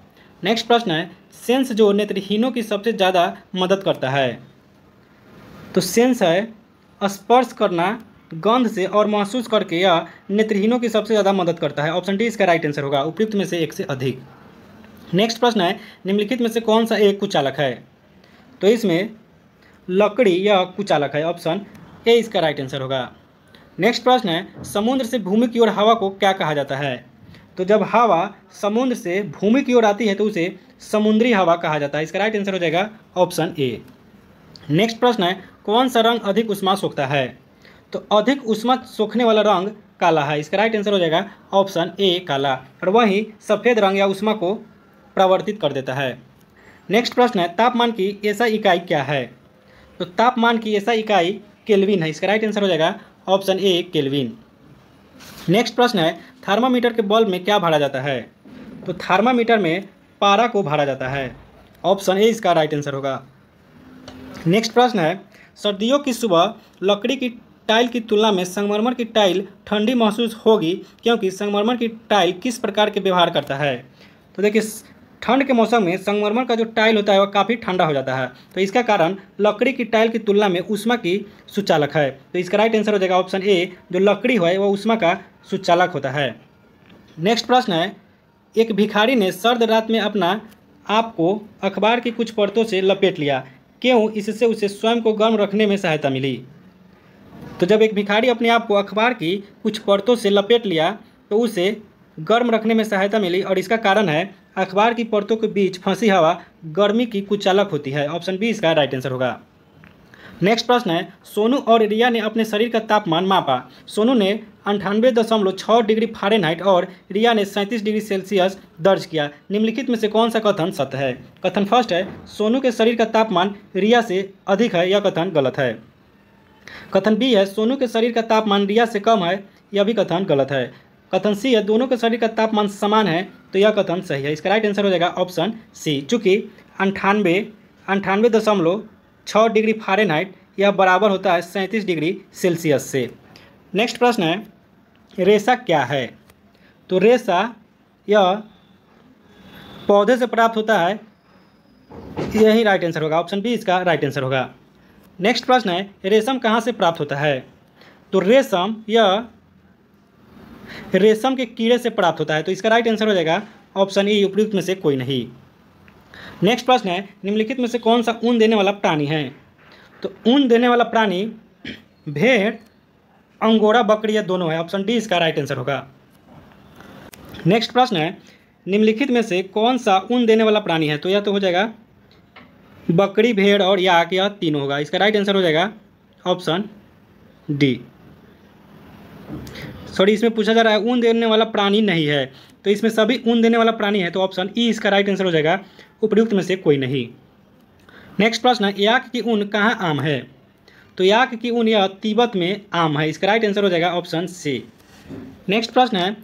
नेक्स्ट प्रश्न है, सेंस जो नेत्रहीनों की सबसे ज़्यादा मदद करता है। तो सेंस है स्पर्श करना गंध से और महसूस करके, या नेत्रहीनों की सबसे ज़्यादा मदद करता है। ऑप्शन डी इसका राइट आंसर होगा, उपयुक्त में से एक से अधिक। नेक्स्ट प्रश्न है, निम्नलिखित में से कौन सा एक कुचालक है। तो इसमें लकड़ी या कुचालक है। ऑप्शन ए इसका राइट आंसर होगा। नेक्स्ट प्रश्न है, समुद्र से भूमि की ओर हवा को क्या कहा जाता है। तो जब हवा समुद्र से भूमि की ओर आती है तो उसे समुद्री हवा कहा जाता है। इसका राइट आंसर हो जाएगा ऑप्शन ए। नेक्स्ट प्रश्न है, कौन सा रंग अधिक ऊष्मा सोखता है। तो अधिक ऊष्मा सोखने वाला रंग काला है। इसका राइट आंसर हो जाएगा ऑप्शन ए, काला। और वहीं सफ़ेद रंग या ऊष्मा को प्रवर्तित कर देता है। नेक्स्ट प्रश्न है, तापमान की एसआई इकाई क्या है। तो तापमान की एसआई इकाई केल्विन है। इसका राइट आंसर हो जाएगा ऑप्शन ए, केल्विन। नेक्स्ट प्रश्न है, थर्मामीटर के बल्ब में क्या भरा जाता है। तो थर्मामीटर में पारा को भरा जाता है। ऑप्शन ए इसका राइट आंसर होगा। नेक्स्ट प्रश्न है, सर्दियों की सुबह लकड़ी की टाइल की तुलना में संगमरमर की टाइल ठंडी महसूस होगी क्योंकि संगमरमर की टाइल किस प्रकार के व्यवहार करता है। तो देखिए, ठंड के मौसम में संगमरमर का जो टाइल होता है वह काफ़ी ठंडा हो जाता है, तो इसका कारण लकड़ी की टाइल की तुलना में ऊष्मा की सुचालक है। तो इसका राइट आंसर हो जाएगा ऑप्शन ए, जो लकड़ी है वह ऊष्मा का सुचालक होता है। नेक्स्ट प्रश्न है, एक भिखारी ने सर्द रात में अपना आप को अखबार की कुछ परतों से लपेट लिया, क्यों। इससे उसे स्वयं को गर्म रखने में सहायता मिली। तो जब एक भिखारी अपने आप को अखबार की कुछ परतों से लपेट लिया तो उसे गर्म रखने में सहायता मिली, और इसका कारण है अखबार की परतों के बीच फंसी हवा गर्मी की कुचालक होती है। ऑप्शन बी इसका राइट आंसर होगा। नेक्स्ट प्रश्न है, सोनू और रिया ने अपने शरीर का तापमान मापा। सोनू ने 98.6 डिग्री फ़ारेनहाइट और रिया ने 37 डिग्री सेल्सियस दर्ज किया। निम्नलिखित में से कौन सा कथन सत्य है। कथन फर्स्ट है, सोनू के शरीर का तापमान रिया से अधिक है, यह कथन गलत है। कथन बी है, सोनू के शरीर का तापमान रिया से कम है, यह भी कथन गलत है। कथन सी है, दोनों के शरीर का तापमान समान है, तो यह कथन सही है। इसका राइट आंसर हो जाएगा ऑप्शन सी, चूँकि 98.6 डिग्री फ़ारेनहाइट यह बराबर होता है 37 डिग्री सेल्सियस से। नेक्स्ट प्रश्न है, रेशा क्या है। तो रेशा यह पौधे से प्राप्त होता है, यही राइट आंसर होगा। ऑप्शन बी इसका राइट आंसर होगा। नेक्स्ट प्रश्न है, रेशम कहाँ से प्राप्त होता है। तो रेशम यह रेशम के कीड़े से प्राप्त होता है, तो इसका राइट आंसर हो जाएगा ऑप्शन ई, उपयुक्त में से कोई नहीं। नेक्स्ट प्रश्न है, निम्नलिखित में से कौन सा ऊन देने वाला प्राणी है। तो ऊन देने वाला प्राणी भेड़, अंगोरा बकरी या दोनों है। ऑप्शन डी इसका राइट आंसर होगा। नेक्स्ट प्रश्न है, निम्नलिखित में से कौन सा ऊन देने वाला प्राणी है? तो यह तो हो जाएगा बकरी, भेड़ और याक, यह तीनों होगा। इसका राइट आंसर हो जाएगा ऑप्शन डी। सॉरी, इसमें पूछा जा रहा है ऊन देने वाला प्राणी नहीं है, तो इसमें सभी ऊन देने वाला प्राणी है, तो ऑप्शन ई इसका राइट आंसर हो जाएगा, उपयुक्त में से कोई नहीं। नेक्स्ट प्रश्न है, याक की ऊन कहाँ आम है? तो याक की ऊन यह तिब्बत में आम है। इसका राइट आंसर हो जाएगा ऑप्शन सी। नेक्स्ट प्रश्न है,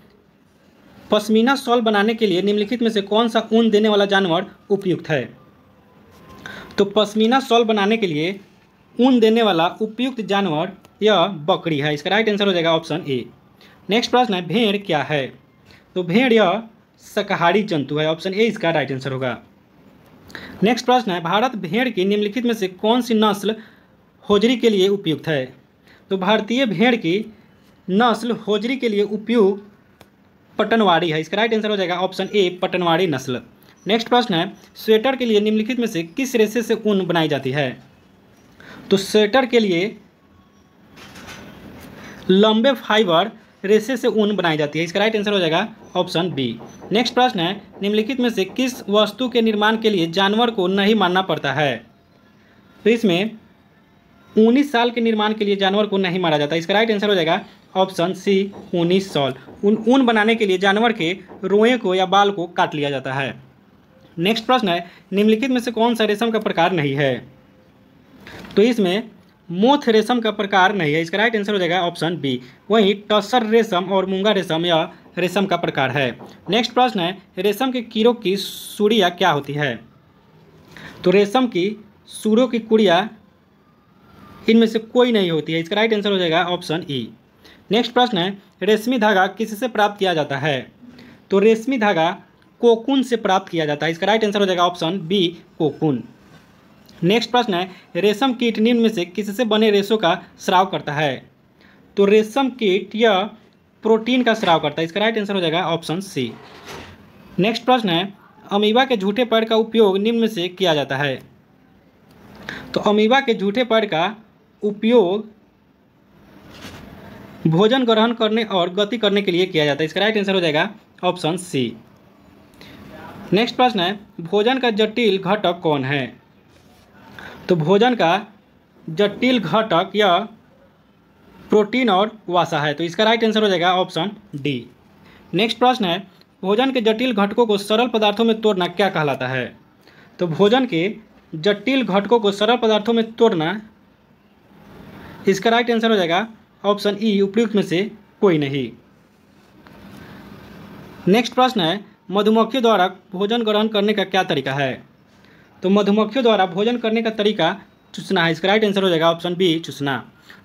पश्मीना शॉल बनाने के लिए निम्नलिखित में से कौन सा ऊन देने वाला जानवर उपयुक्त है? तो पश्मीना शॉल बनाने के लिए ऊन देने वाला उपयुक्त जानवर यह बकरी है। इसका राइट आंसर हो जाएगा ऑप्शन ए। नेक्स्ट प्रश्न है, भेड़ क्या है? तो भेड़ यह शाकाहारी जंतु है। ऑप्शन ए इसका राइट आंसर होगा। नेक्स्ट प्रश्न है, भारत भेड़ की निम्नलिखित में से कौन सी नस्ल होजरी के लिए उपयुक्त है? तो भारतीय भेड़ की नस्ल होजरी के लिए उपयुक्त पटनवाड़ी है। इसका राइट आंसर हो जाएगा ऑप्शन ए, पटनवाड़ी नस्ल। नेक्स्ट प्रश्न है, स्वेटर के लिए निम्नलिखित में से किस रेशे से ऊन बनाई जाती है? तो स्वेटर के लिए लंबे फाइबर रेशे से ऊन बनाई जाती है। इसका राइट आंसर हो जाएगा ऑप्शन बी। नेक्स्ट प्रश्न है, निम्नलिखित में से किस वस्तु के निर्माण के लिए जानवर को नहीं मारना पड़ता है? तो इसमें 19 साल के निर्माण के लिए जानवर को नहीं मारा जाता। इसका राइट आंसर हो जाएगा ऑप्शन सी, 19 साल। ऊन बनाने के लिए जानवर के रोए को या बाल को काट लिया जाता है। नेक्स्ट प्रश्न है, निम्नलिखित में से कौन सा रेशम का प्रकार नहीं है? तो इसमें मोथ रेशम का प्रकार नहीं है। इसका राइट आंसर हो जाएगा ऑप्शन बी। वहीं टसर रेशम और मूंगा रेशम यह रेशम का प्रकार है। नेक्स्ट प्रश्न है, रेशम के कीड़ों की सुड़ियाँ क्या होती है? तो रेशम की सुड़ों की कुड़ियाँ इनमें से कोई नहीं होती है। इसका राइट आंसर हो जाएगा ऑप्शन ई। नेक्स्ट प्रश्न है, रेशमी धागा किससे प्राप्त किया जाता है? तो रेशमी धागा कोकून से प्राप्त किया जाता है। इसका राइट आंसर हो जाएगा ऑप्शन बी, कोकून। नेक्स्ट प्रश्न है, रेशम कीट निम्न में से किससे बने रेशों का स्राव करता है? तो रेशम कीट यह प्रोटीन का स्राव करता है। इसका राइट आंसर हो जाएगा ऑप्शन सी। नेक्स्ट प्रश्न है, अमीबा के झूठे पैर का उपयोग निम्न में से किया जाता है? तो अमीबा के झूठे पैर का उपयोग भोजन ग्रहण करने और गति करने के लिए किया जाता है। इसका राइट आंसर हो जाएगा ऑप्शन सी। नेक्स्ट प्रश्न है, भोजन का जटिल घटक कौन है? तो भोजन का जटिल घटक यह प्रोटीन और वसा है। तो इसका राइट आंसर हो जाएगा ऑप्शन डी। नेक्स्ट प्रश्न है, भोजन के जटिल घटकों को सरल पदार्थों में तोड़ना क्या कहलाता है? तो भोजन के जटिल घटकों को सरल पदार्थों में तोड़ना, इसका राइट आंसर हो जाएगा ऑप्शन ई, उपयुक्त में से कोई नहीं। नेक्स्ट प्रश्न है, मधुमक्खियों द्वारा भोजन ग्रहण करने का क्या तरीका है? तो मधुमक्खियों द्वारा भोजन करने का तरीका चूसना है। इसका राइट आंसर हो जाएगा ऑप्शन बी, चूसना।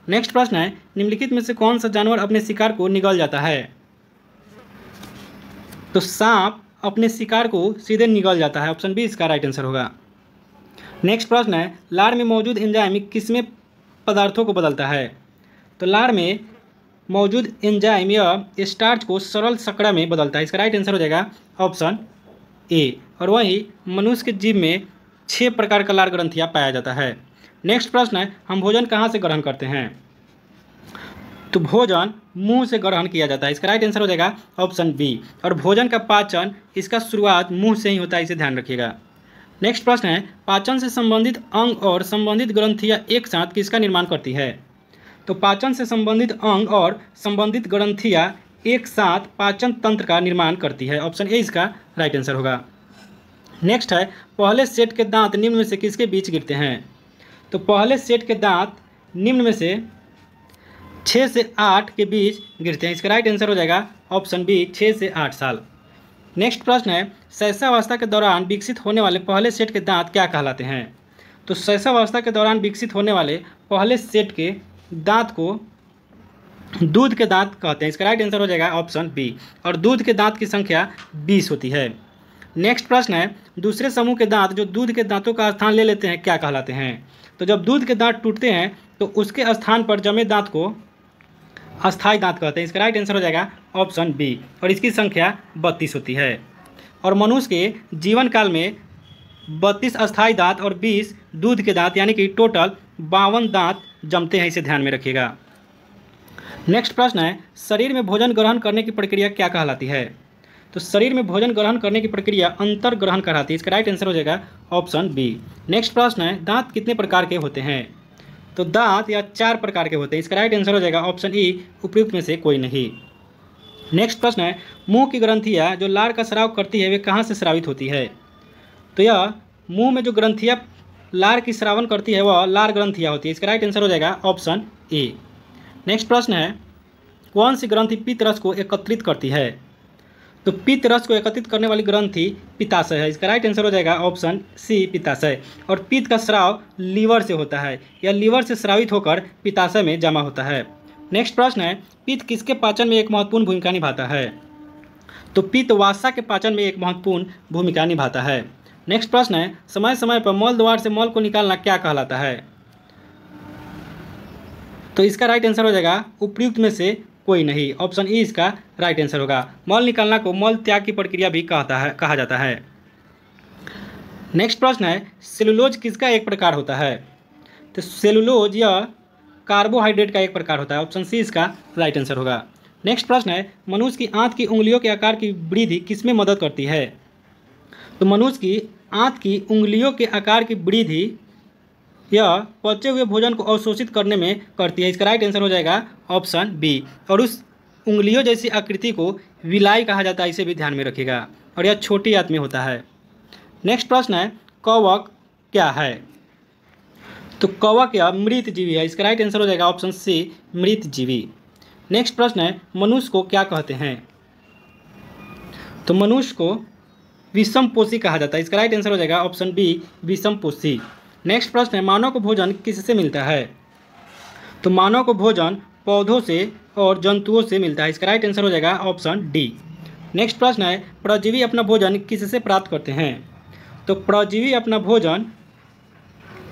नेक्स्ट प्रश्न है, निम्नलिखित में से कौन सा जानवर अपने शिकार को निगल जाता है? तो सांप अपने शिकार को सीधे निगल जाता है। ऑप्शन बी इसका राइट आंसर होगा। नेक्स्ट प्रश्न है, लार में मौजूद एंजाइम किसमें पदार्थों को बदलता है? तो लार में मौजूद एंजाइम यह स्टार्च को सरल शर्करा में बदलता है। इसका राइट आंसर हो जाएगा ऑप्शन ए। और वही मनुष्य के जीभ में 6 प्रकार का लार ग्रंथियाँ पाया जाता है। नेक्स्ट प्रश्न है, हम भोजन कहाँ से ग्रहण करते हैं? तो भोजन मुंह से ग्रहण किया जाता है। इसका राइट आंसर हो जाएगा ऑप्शन बी। और भोजन का पाचन, इसका शुरुआत मुंह से ही होता है, इसे ध्यान रखिएगा। नेक्स्ट प्रश्न है, पाचन से संबंधित अंग और संबंधित ग्रंथियाँ एक साथ किसका निर्माण करती है? तो पाचन से संबंधित अंग और संबंधित ग्रंथियाँ एक साथ पाचन तंत्र का निर्माण करती है। ऑप्शन ए इसका राइट आंसर होगा। नेक्स्ट है, पहले सेट के दांत निम्न में से किसके बीच गिरते हैं? तो पहले सेट के दांत निम्न में से 6 से 8 के बीच गिरते हैं। इसका राइट आंसर हो जाएगा ऑप्शन बी, 6 से 8 साल। नेक्स्ट प्रश्न है, शैशवावस्था के दौरान विकसित होने वाले पहले सेट के दांत क्या कहलाते हैं? तो शैशवावस्था के दौरान विकसित होने वाले पहले सेट के दांत को दूध के दांत कहते हैं। इसका राइट आंसर हो जाएगा ऑप्शन बी। और दूध के दांत की संख्या 20 होती है। नेक्स्ट प्रश्न है, दूसरे समूह के दांत जो दूध के दांतों का स्थान ले लेते हैं क्या कहलाते हैं? तो जब दूध के दांत टूटते हैं तो उसके स्थान पर जमे दांत को अस्थायी दांत कहते हैं। इसका राइट आंसर हो जाएगा ऑप्शन बी। और इसकी संख्या 32 होती है। और मनुष्य के जीवन काल में 32 अस्थायी दांत और 20 दूध के दांत, यानी कि टोटल 52 दांत जमते हैं। इसे ध्यान में रखिएगा। नेक्स्ट प्रश्न है, शरीर में भोजन ग्रहण करने की प्रक्रिया क्या कहलाती है? तो शरीर में भोजन ग्रहण करने की प्रक्रिया अंतर ग्रहण कहलाती है। इसका राइट आंसर हो जाएगा ऑप्शन बी। नेक्स्ट प्रश्न है, दांत कितने प्रकार के होते हैं? तो दांत या 4 प्रकार के होते हैं। इसका राइट आंसर हो जाएगा ऑप्शन ई, उपयुक्त में से कोई नहीं। नेक्स्ट प्रश्न है, मुंह की ग्रंथियाँ जो लार का स्राव करती है वे कहाँ से स्रावित होती है? तो यह मुंह में जो ग्रंथियाँ लार की स्रावन करती है वह लार ग्रंथियाँ होती है। इसका राइट आंसर हो जाएगा ऑप्शन ए। नेक्स्ट प्रश्न है, कौन सी ग्रंथि पित्त रस को एकत्रित करती है? तो पित्त रस को एकत्रित करने वाली ग्रंथि पित्ताशय है। इसका राइट आंसर हो जाएगा ऑप्शन सी, पित्ताशय। और पित्त का स्राव लीवर से होता है, या लीवर से स्रावित होकर पित्ताशय में जमा होता है। नेक्स्ट प्रश्न है, पित्त किसके पाचन में एक महत्वपूर्ण भूमिका निभाता है? तो पित्त वासा के पाचन में एक महत्वपूर्ण भूमिका निभाता है। नेक्स्ट प्रश्न है, समय समय पर मल द्वार से मल को निकालना क्या कहलाता है? तो इसका राइट आंसर हो जाएगा उपयुक्त में से कोई नहीं, ऑप्शन ई इसका राइट आंसर होगा। मल निकालना को मल त्याग की प्रक्रिया भी कहा जाता है। नेक्स्ट प्रश्न है, सेलुलोज किसका एक प्रकार होता है? तो सेलुलोज यह कार्बोहाइड्रेट का एक प्रकार होता है। ऑप्शन सी इसका राइट आंसर होगा। नेक्स्ट प्रश्न है, मनुष्य की आंत की उंगलियों के आकार की वृद्धि किसमें मदद करती है? तो मनुष्य की आंत की उंगलियों के आकार की वृद्धि यह पचे हुए भोजन को अवशोषित करने में करती है। इसका राइट आंसर हो जाएगा ऑप्शन बी। और उस उंगलियों जैसी आकृति को विलाई कहा जाता है, इसे भी ध्यान में रखिएगा। और यह छोटी आंत में होता है। नेक्स्ट प्रश्न है, कवक क्या है? तो कवक या मृत जीवी है। इसका राइट आंसर हो जाएगा ऑप्शन सी, मृत जीवी। नेक्स्ट प्रश्न है, मनुष्य को क्या कहते हैं? तो मनुष्य को विषमपोषी कहा जाता है। इसका राइट आंसर हो जाएगा ऑप्शन बी, विषमपोषी। नेक्स्ट प्रश्न है, मानव को भोजन किससे मिलता है? तो मानव को भोजन पौधों से और जंतुओं से मिलता है। इसका राइट आंसर हो जाएगा ऑप्शन डी। नेक्स्ट प्रश्न है, परजीवी अपना भोजन किससे प्राप्त करते हैं? तो परजीवी अपना भोजन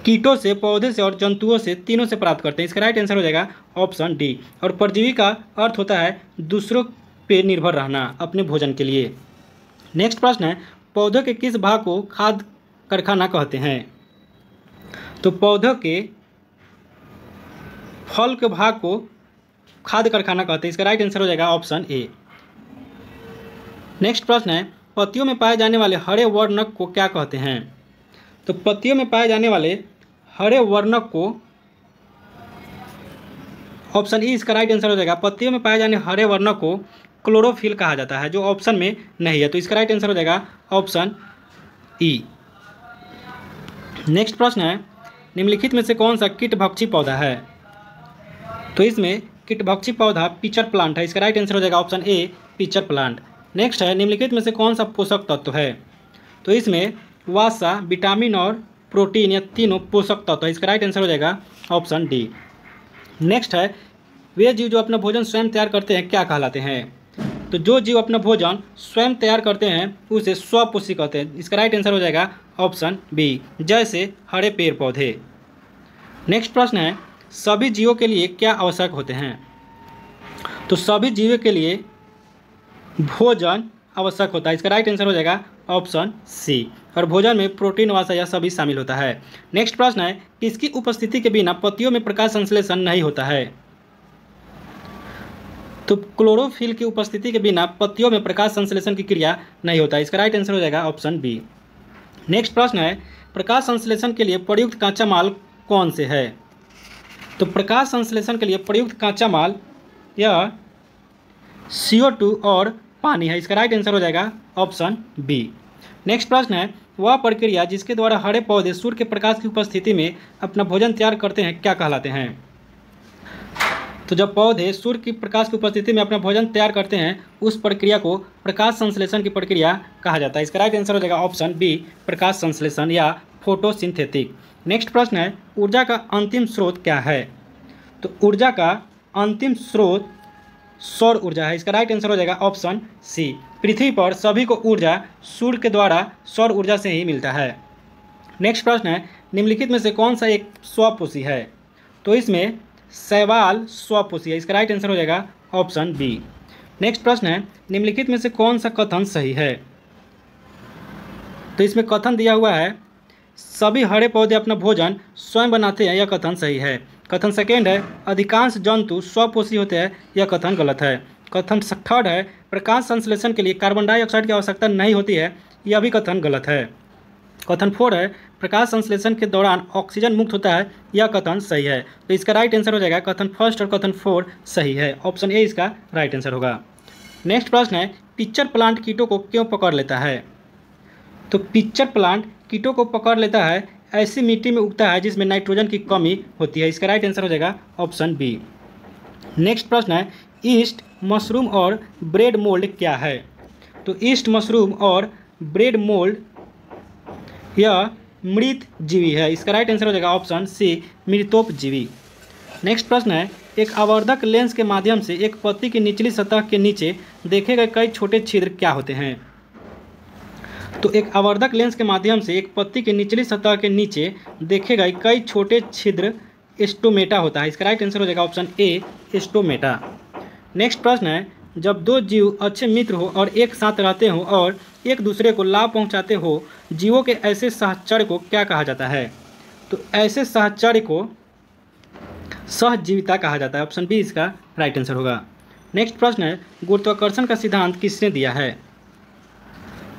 कीटों से, पौधे से और जंतुओं से, तीनों से प्राप्त करते हैं। इसका राइट आंसर हो जाएगा ऑप्शन डी। और परजीवी का अर्थ होता है दूसरों पर निर्भर रहना अपने भोजन के लिए। नेक्स्ट प्रश्न है, पौधों के किस भाग को खाद्य कारखाना कहते हैं? तो पौधों के फल के भाग को खाद्य कारखाना कहते हैं। इसका राइट आंसर हो जाएगा ऑप्शन ए। नेक्स्ट प्रश्न है, पत्तियों में पाए जाने वाले हरे वर्णक को क्या कहते हैं? तो पत्तियों में पाए जाने वाले हरे वर्णक को ऑप्शन ई इसका राइट आंसर हो जाएगा। पत्तियों में पाए जाने हरे वर्णक को क्लोरोफिल कहा जाता है, जो ऑप्शन में नहीं है। तो इसका राइट आंसर हो जाएगा ऑप्शन ई। नेक्स्ट प्रश्न है, निम्नलिखित में से कौन सा कीटभक्षी पौधा है? तो इसमें कीटभक्षी पौधा पिचर प्लांट है। इसका राइट आंसर हो जाएगा option A, pitcher plant. Next है, निम्नलिखित में से कौन सा पोषक तत्व है? तो इसमें वसा, विटामिन और प्रोटीन या तीनों पोषक तत्व है। इसका राइट आंसर हो जाएगा ऑप्शन डी। नेक्स्ट है, वे जीव जो अपना भोजन स्वयं तैयार करते हैं क्या कहलाते हैं? तो जो जीव अपना भोजन स्वयं तैयार करते हैं उसे स्वपोषी कहते हैं। इसका राइट आंसर हो जाएगा ऑप्शन बी, जैसे हरे पेड़ पौधे। नेक्स्ट प्रश्न है, सभी जीवों के लिए क्या आवश्यक होते हैं? तो सभी जीवों के लिए भोजन आवश्यक होता है। इसका राइट आंसर हो जाएगा ऑप्शन सी। और भोजन में प्रोटीन, वसा यह सभी शामिल होता है। नेक्स्ट प्रश्न है, किसकी उपस्थिति के बिना पत्तियों में प्रकाश संश्लेषण नहीं होता है? तो क्लोरोफिल की उपस्थिति के बिना पत्तियों में प्रकाश संश्लेषण की क्रिया नहीं होता है। इसका राइट आंसर हो जाएगा ऑप्शन बी। नेक्स्ट प्रश्न है, प्रकाश संश्लेषण के लिए प्रयुक्त कांचा माल कौन से है? तो प्रकाश संश्लेषण के लिए प्रयुक्त कांचा माल यह CO2 और पानी है। इसका राइट आंसर हो जाएगा ऑप्शन बी। नेक्स्ट प्रश्न है, वह प्रक्रिया जिसके द्वारा हरे पौधे सूर्य के प्रकाश की उपस्थिति में अपना भोजन तैयार करते हैं क्या कहलाते हैं? तो जब पौधे सूर्य की प्रकाश की उपस्थिति में अपना भोजन तैयार करते हैं उस प्रक्रिया को प्रकाश संश्लेषण की प्रक्रिया कहा जाता है। इसका राइट आंसर हो जाएगा ऑप्शन बी, प्रकाश संश्लेषण या फोटोसिंथेटिक। नेक्स्ट प्रश्न है, ऊर्जा का अंतिम स्रोत क्या है? तो ऊर्जा का अंतिम स्रोत सौर ऊर्जा है। इसका राइट आंसर हो जाएगा ऑप्शन सी। पृथ्वी पर सभी को ऊर्जा सूर्य के द्वारा सौर ऊर्जा से ही मिलता है। नेक्स्ट प्रश्न है, निम्नलिखित में से कौन सा एक स्वपोषी है? तो इसमें शैवाल स्वपोषी है। इसका राइट आंसर हो जाएगा ऑप्शन बी। नेक्स्ट प्रश्न है, निम्नलिखित में से कौन सा कथन सही है? तो इसमें कथन दिया हुआ है सभी हरे पौधे अपना भोजन स्वयं बनाते हैं, यह कथन सही है। कथन सेकेंड है अधिकांश जंतु स्वपोषी होते हैं, यह कथन गलत है। कथन थर्ड है प्रकाश संश्लेषण के लिए कार्बन डाइऑक्साइड की आवश्यकता नहीं होती है, यह भी कथन गलत है। कथन फोर है प्रकाश संश्लेषण के दौरान ऑक्सीजन मुक्त होता है, यह कथन सही है। तो इसका राइट आंसर हो जाएगा कथन फर्स्ट और कथन फोर सही है, ऑप्शन ए इसका राइट आंसर होगा। नेक्स्ट प्रश्न है पिक्चर प्लांट कीटों को क्यों पकड़ लेता है? तो पिक्चर प्लांट कीटों को पकड़ लेता है ऐसी मिट्टी में उगता है जिसमें नाइट्रोजन की कमी होती है, इसका राइट आंसर हो जाएगा ऑप्शन बी। नेक्स्ट प्रश्न है ईस्ट, मशरूम और ब्रेड मोल्ड क्या है? तो ईस्ट, मशरूम और ब्रेड मोल्ड यह मृत जीवी है, इसका राइट आंसर हो जाएगा ऑप्शन सी मृतोपजीवी। नेक्स्ट प्रश्न है एक आवर्धक लेंस के माध्यम से एक पत्ती की निचली सतह के नीचे देखे गए कई छोटे छिद्र क्या होते हैं? तो एक आवर्धक लेंस के माध्यम से एक पत्ती की निचली सतह के नीचे देखे गए कई छोटे छिद्र स्टोमेटा होता है, इसका राइट आंसर हो जाएगा ऑप्शन ए स्टोमेटा। नेक्स्ट प्रश्न है जब दो जीव अच्छे मित्र हो और एक साथ रहते हो और एक दूसरे को लाभ पहुंचाते हो, जीवों के ऐसे सहचर्य को क्या कहा जाता है? तो ऐसे सहचर्य को सहजीविता कहा जाता है, ऑप्शन बी इसका राइट आंसर होगा। नेक्स्ट प्रश्न है गुरुत्वाकर्षण का सिद्धांत किसने दिया है?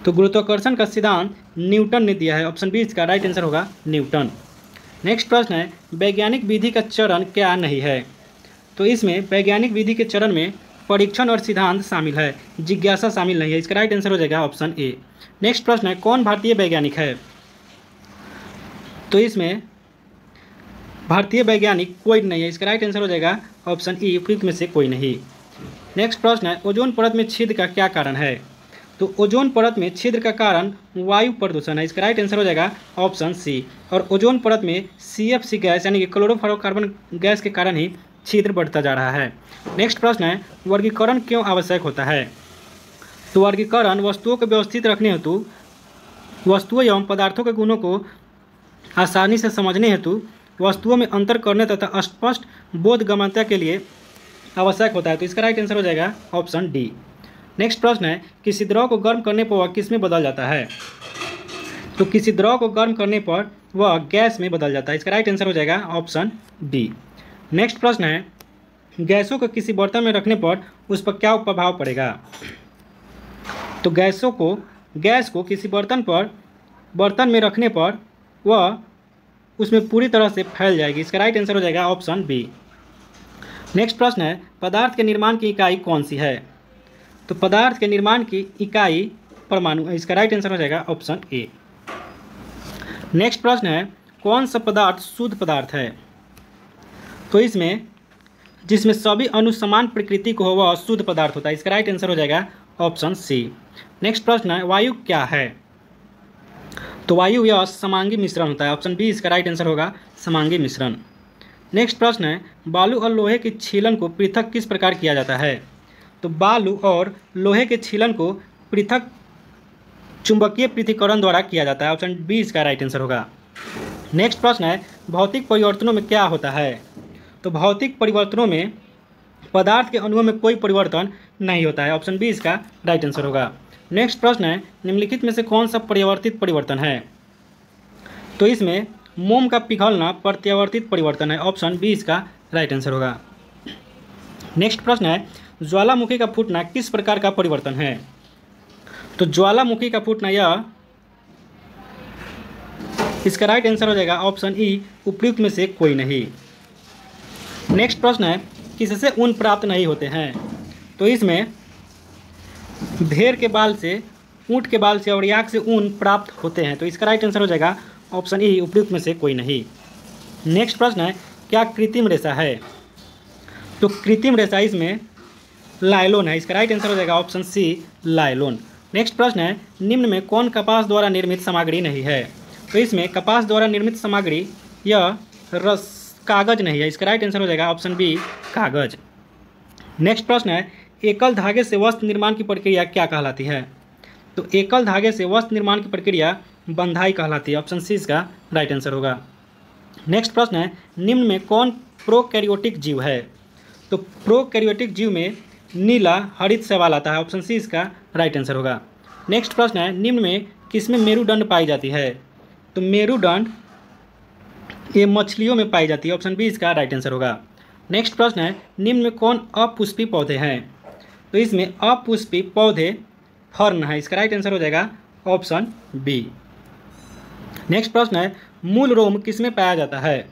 तो गुरुत्वाकर्षण का सिद्धांत न्यूटन ने दिया है, ऑप्शन बी इसका राइट आंसर होगा न्यूटन। नेक्स्ट प्रश्न है वैज्ञानिक विधि का चरण क्या नहीं है? तो इसमें वैज्ञानिक विधि के चरण में परीक्षण और सिद्धांत शामिल है, जिज्ञासा शामिल नहीं है, इसका राइट आंसर हो जाएगा ऑप्शन ए। नेक्स्ट प्रश्न है कौन भारतीय वैज्ञानिक है? तो इसमें भारतीय वैज्ञानिक कोई नहीं है, इसका राइट आंसर हो जाएगा ऑप्शन ई उपयुक्त में से कोई नहीं। नेक्स्ट प्रश्न है ओजोन परत में छिद्र का क्या कारण है? तो ओजोन परत में छिद्र का कारण वायु प्रदूषण है, इसका राइट आंसर हो जाएगा ऑप्शन सी। और ओजोन परत में CFC गैस यानी कि क्लोरोफ्लोरोकार्बन गैस के कारण ही छिद्र बढ़ता जा रहा है। नेक्स्ट प्रश्न है वर्गीकरण क्यों आवश्यक होता है? तो वर्गीकरण वस्तुओं को व्यवस्थित रखने हेतु, वस्तुओं एवं पदार्थों के गुणों को आसानी से समझने हेतु, वस्तुओं में अंतर करने तथा स्पष्ट बोधगम्यता के लिए आवश्यक होता है, तो इसका राइट आंसर हो जाएगा ऑप्शन डी। नेक्स्ट प्रश्न है किसी द्रव को गर्म करने पर वह किस में बदल जाता है? तो किसी द्रव को गर्म करने पर वह गैस में बदल जाता है, इसका राइट आंसर हो जाएगा ऑप्शन डी। नेक्स्ट प्रश्न है गैसों को किसी बर्तन में रखने पर उस पर क्या प्रभाव पड़ेगा? तो गैस को किसी बर्तन में रखने पर वह उसमें पूरी तरह से फैल जाएगी, इसका राइट आंसर हो जाएगा ऑप्शन बी। नेक्स्ट प्रश्न है पदार्थ के निर्माण की इकाई कौन सी है? तो पदार्थ के निर्माण की इकाई परमाणु है, इसका राइट आंसर हो जाएगा ऑप्शन ए। नेक्स्ट प्रश्न है कौन सा पदार्थ शुद्ध पदार्थ है? तो इसमें जिसमें सभी अणु समान प्रकृति को हो वह शुद्ध पदार्थ होता है, इसका राइट आंसर हो जाएगा ऑप्शन सी। नेक्स्ट प्रश्न है वायु क्या है? तो वायु यह समांगी मिश्रण होता है, ऑप्शन बी इसका राइट आंसर होगा समांगी मिश्रण। नेक्स्ट प्रश्न है बालू और लोहे के छीलन को पृथक किस प्रकार किया जाता है? तो बालू और लोहे के छीलन को पृथक चुंबकीय पृथक्करण द्वारा किया जाता है, ऑप्शन बी इसका राइट आंसर होगा। नेक्स्ट प्रश्न है भौतिक परिवर्तनों में क्या होता है? तो भौतिक परिवर्तनों में पदार्थ के अणुओं में कोई परिवर्तन नहीं होता है, ऑप्शन बी इसका राइट आंसर होगा। नेक्स्ट प्रश्न है निम्नलिखित में से कौन सा प्रत्यावर्तित परिवर्तन है? तो इसमें मोम का पिघलना प्रत्यावर्तित परिवर्तन है, ऑप्शन बी इसका राइट आंसर होगा। नेक्स्ट प्रश्न है ज्वालामुखी का फूटना किस प्रकार का परिवर्तन है? तो ज्वालामुखी का फूटना यह, इसका राइट आंसर हो जाएगा ऑप्शन ई उपयुक्त में से कोई नहीं। नेक्स्ट प्रश्न है किससे ऊन प्राप्त नहीं होते हैं? तो इसमें भेड़ के बाल से, ऊँट के बाल से और याक से ऊन प्राप्त होते हैं, तो इसका राइट आंसर हो जाएगा ऑप्शन ई उपयुक्त में से कोई नहीं। नेक्स्ट प्रश्न है क्या कृत्रिम रेशा है? तो कृत्रिम रेशा इसमें लाइलोन है, इसका राइट आंसर हो जाएगा ऑप्शन सी लाइलोन। नेक्स्ट प्रश्न है निम्न में कौन कपास द्वारा निर्मित सामग्री नहीं है? तो इसमें कपास द्वारा निर्मित सामग्री यह कागज नहीं है, इसका राइट आंसर हो जाएगा ऑप्शन बी कागज। नेक्स्ट प्रश्न है एकल धागे से वस्त्र निर्माण की प्रक्रिया क्या कहलाती है? तो एकल धागे से वस्त्र निर्माण की प्रक्रिया बंधाई कहलाती है, ऑप्शन सी इसका राइट आंसर होगा। नेक्स्ट प्रश्न है निम्न में कौन प्रोकैरियोटिक जीव है? तो प्रोकैरियोटिक जीव में नीला हरित शैवाल आता है, ऑप्शन सी इसका राइट आंसर होगा। नेक्स्ट प्रश्न है निम्न में किसमें मेरुदंड पाई जाती है? तो मेरुदंड ये मछलियों में पाई जाती है। ऑप्शन बी इसका राइट आंसर होगा। नेक्स्ट प्रश्न है, निम्न में कौन अपुष्पी पौधे हैं? तो इसमें अपुष्पी पौधे फर्न है, इसका राइट आंसर हो जाएगा ऑप्शन बी। नेक्स्ट प्रश्न है, मूल रोम किसमें पाया जाता है?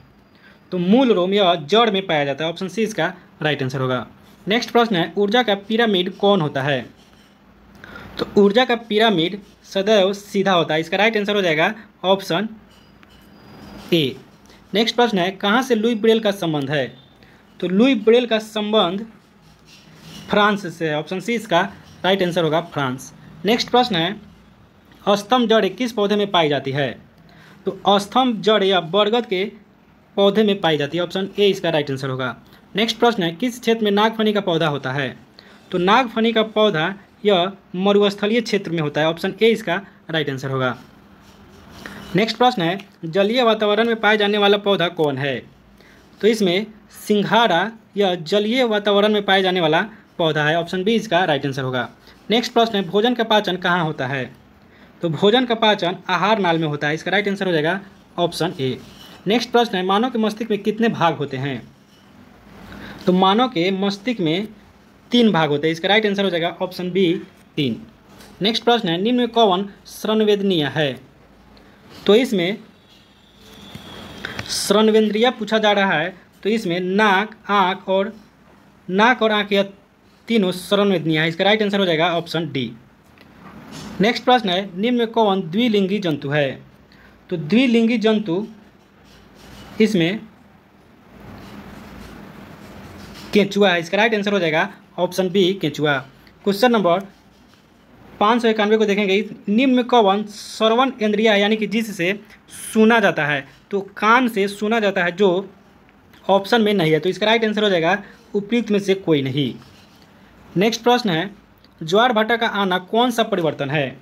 तो मूल रोम यह जड़ में पाया जाता है। ऑप्शन सी इसका राइट आंसर होगा। नेक्स्ट प्रश्न है, ऊर्जा का पिरामिड कौन होता है? तो ऊर्जा का पिरामिड सदैव सीधा होता है, इसका राइट आंसर हो जाएगा ऑप्शन ए। नेक्स्ट प्रश्न है, कहाँ से लुई ब्रेल का संबंध है? तो लुई ब्रेल का संबंध फ्रांस से है। ऑप्शन सी इसका राइट आंसर होगा फ्रांस। नेक्स्ट प्रश्न है, स्तंभ जड़ किस पौधे में पाई जाती है? तो स्तंभ जड़ या बरगद के पौधे में पाई जाती है। ऑप्शन ए इसका राइट आंसर होगा। नेक्स्ट प्रश्न है, किस क्षेत्र में नागफनी का पौधा होता है? तो नागफनी का पौधा यह मरुस्थलीय क्षेत्र में होता है। ऑप्शन ए इसका राइट आंसर होगा। नेक्स्ट प्रश्न है, जलीय वातावरण में पाए जाने वाला पौधा कौन है? तो इसमें सिंघाड़ा यह जलीय वातावरण में पाए जाने वाला पौधा है। ऑप्शन बी इसका राइट आंसर होगा। नेक्स्ट प्रश्न है, भोजन का पाचन कहाँ होता है? तो भोजन का पाचन आहार नाल में होता है, इसका राइट आंसर हो जाएगा ऑप्शन ए। नेक्स्ट प्रश्न है, मानव के मस्तिष्क में कितने भाग होते हैं? तो मानव के मस्तिष्क में 3 भाग होते हैं, इसका राइट आंसर हो जाएगा ऑप्शन बी 3। नेक्स्ट प्रश्न है, निम्न में कौन श्रवणवेदनीय है? तो इसमें श्रवणेंद्रिय पूछा जा रहा है, तो इसमें नाक, आँख और आँख यह तीनों श्रवणेंद्रिय है, इसका राइट आंसर हो जाएगा ऑप्शन डी। नेक्स्ट प्रश्न है, निम्न में कौन द्विलिंगी जंतु है? तो द्विलिंगी जंतु इसमें केंचुआ है, इसका राइट आंसर हो जाएगा ऑप्शन बी केंचुआ। क्वेश्चन नंबर 591 को देखेंगे, निम्न में कौन श्रवण इंद्रिय है, यानी कि जिससे सुना जाता है? तो कान से सुना जाता है, जो ऑप्शन में नहीं है, तो इसका राइट आंसर हो जाएगा उपयुक्त में से कोई नहीं। नेक्स्ट प्रश्न है, ज्वार भाटा का आना कौन सा परिवर्तन है?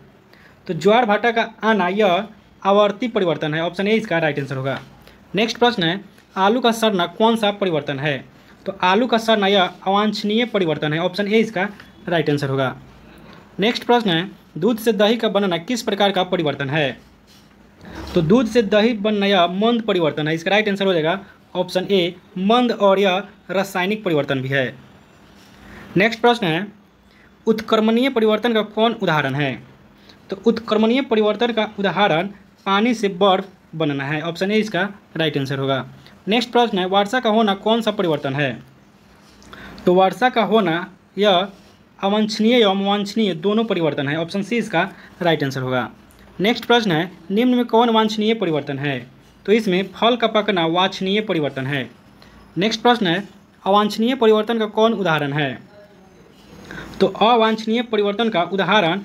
तो ज्वार भाटा का आना यह आवर्ती परिवर्तन है। ऑप्शन ए इसका राइट आंसर होगा। नेक्स्ट प्रश्न है, आलू का सड़ना कौन सा परिवर्तन है? तो आलू का सड़ना यह अवांछनीय परिवर्तन है। ऑप्शन ए इसका राइट आंसर होगा। नेक्स्ट प्रश्न है, दूध से दही का बनना किस प्रकार का परिवर्तन है? तो दूध से दही बनना यह मंद परिवर्तन है, इसका राइट आंसर हो जाएगा ऑप्शन ए मंद, और यह रासायनिक परिवर्तन भी है। नेक्स्ट प्रश्न है, उत्क्रमणीय परिवर्तन का कौन उदाहरण है? तो उत्क्रमणीय परिवर्तन का उदाहरण पानी से बर्फ बनना है। ऑप्शन ए इसका राइट आंसर होगा। नेक्स्ट प्रश्न है, वर्षा का होना कौन सा परिवर्तन है? तो वर्षा का होना यह अवांछनीय एवं वांछनीय दोनों परिवर्तन है। ऑप्शन सी इसका राइट आंसर होगा। नेक्स्ट प्रश्न है, निम्न में कौन वांछनीय परिवर्तन है? तो इसमें फल का पकना वांछनीय परिवर्तन है। नेक्स्ट प्रश्न है, अवांछनीय परिवर्तन का कौन उदाहरण है? तो अवांछनीय परिवर्तन का उदाहरण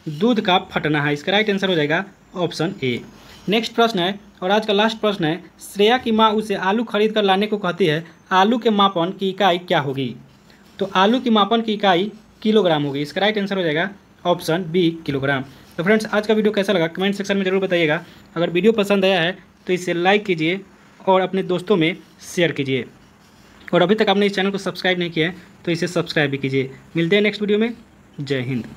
दूध का फटना है, इसका राइट आंसर हो जाएगा ऑप्शन ए। नेक्स्ट प्रश्न है, और आज का लास्ट प्रश्न है, श्रेया की माँ उसे आलू खरीद कर लाने को कहती है, आलू के मापन की इकाई क्या होगी? तो आलू की मापन की इकाई किलोग्राम होगी, इसका राइट आंसर हो जाएगा ऑप्शन बी किलोग्राम। तो फ्रेंड्स, आज का वीडियो कैसा लगा कमेंट सेक्शन में जरूर बताइएगा। अगर वीडियो पसंद आया है तो इसे लाइक कीजिए और अपने दोस्तों में शेयर कीजिए, और अभी तक आपने इस चैनल को सब्सक्राइब नहीं किया है तो इसे सब्सक्राइब भी कीजिए। मिलते हैं नेक्स्ट वीडियो में। जय हिंद।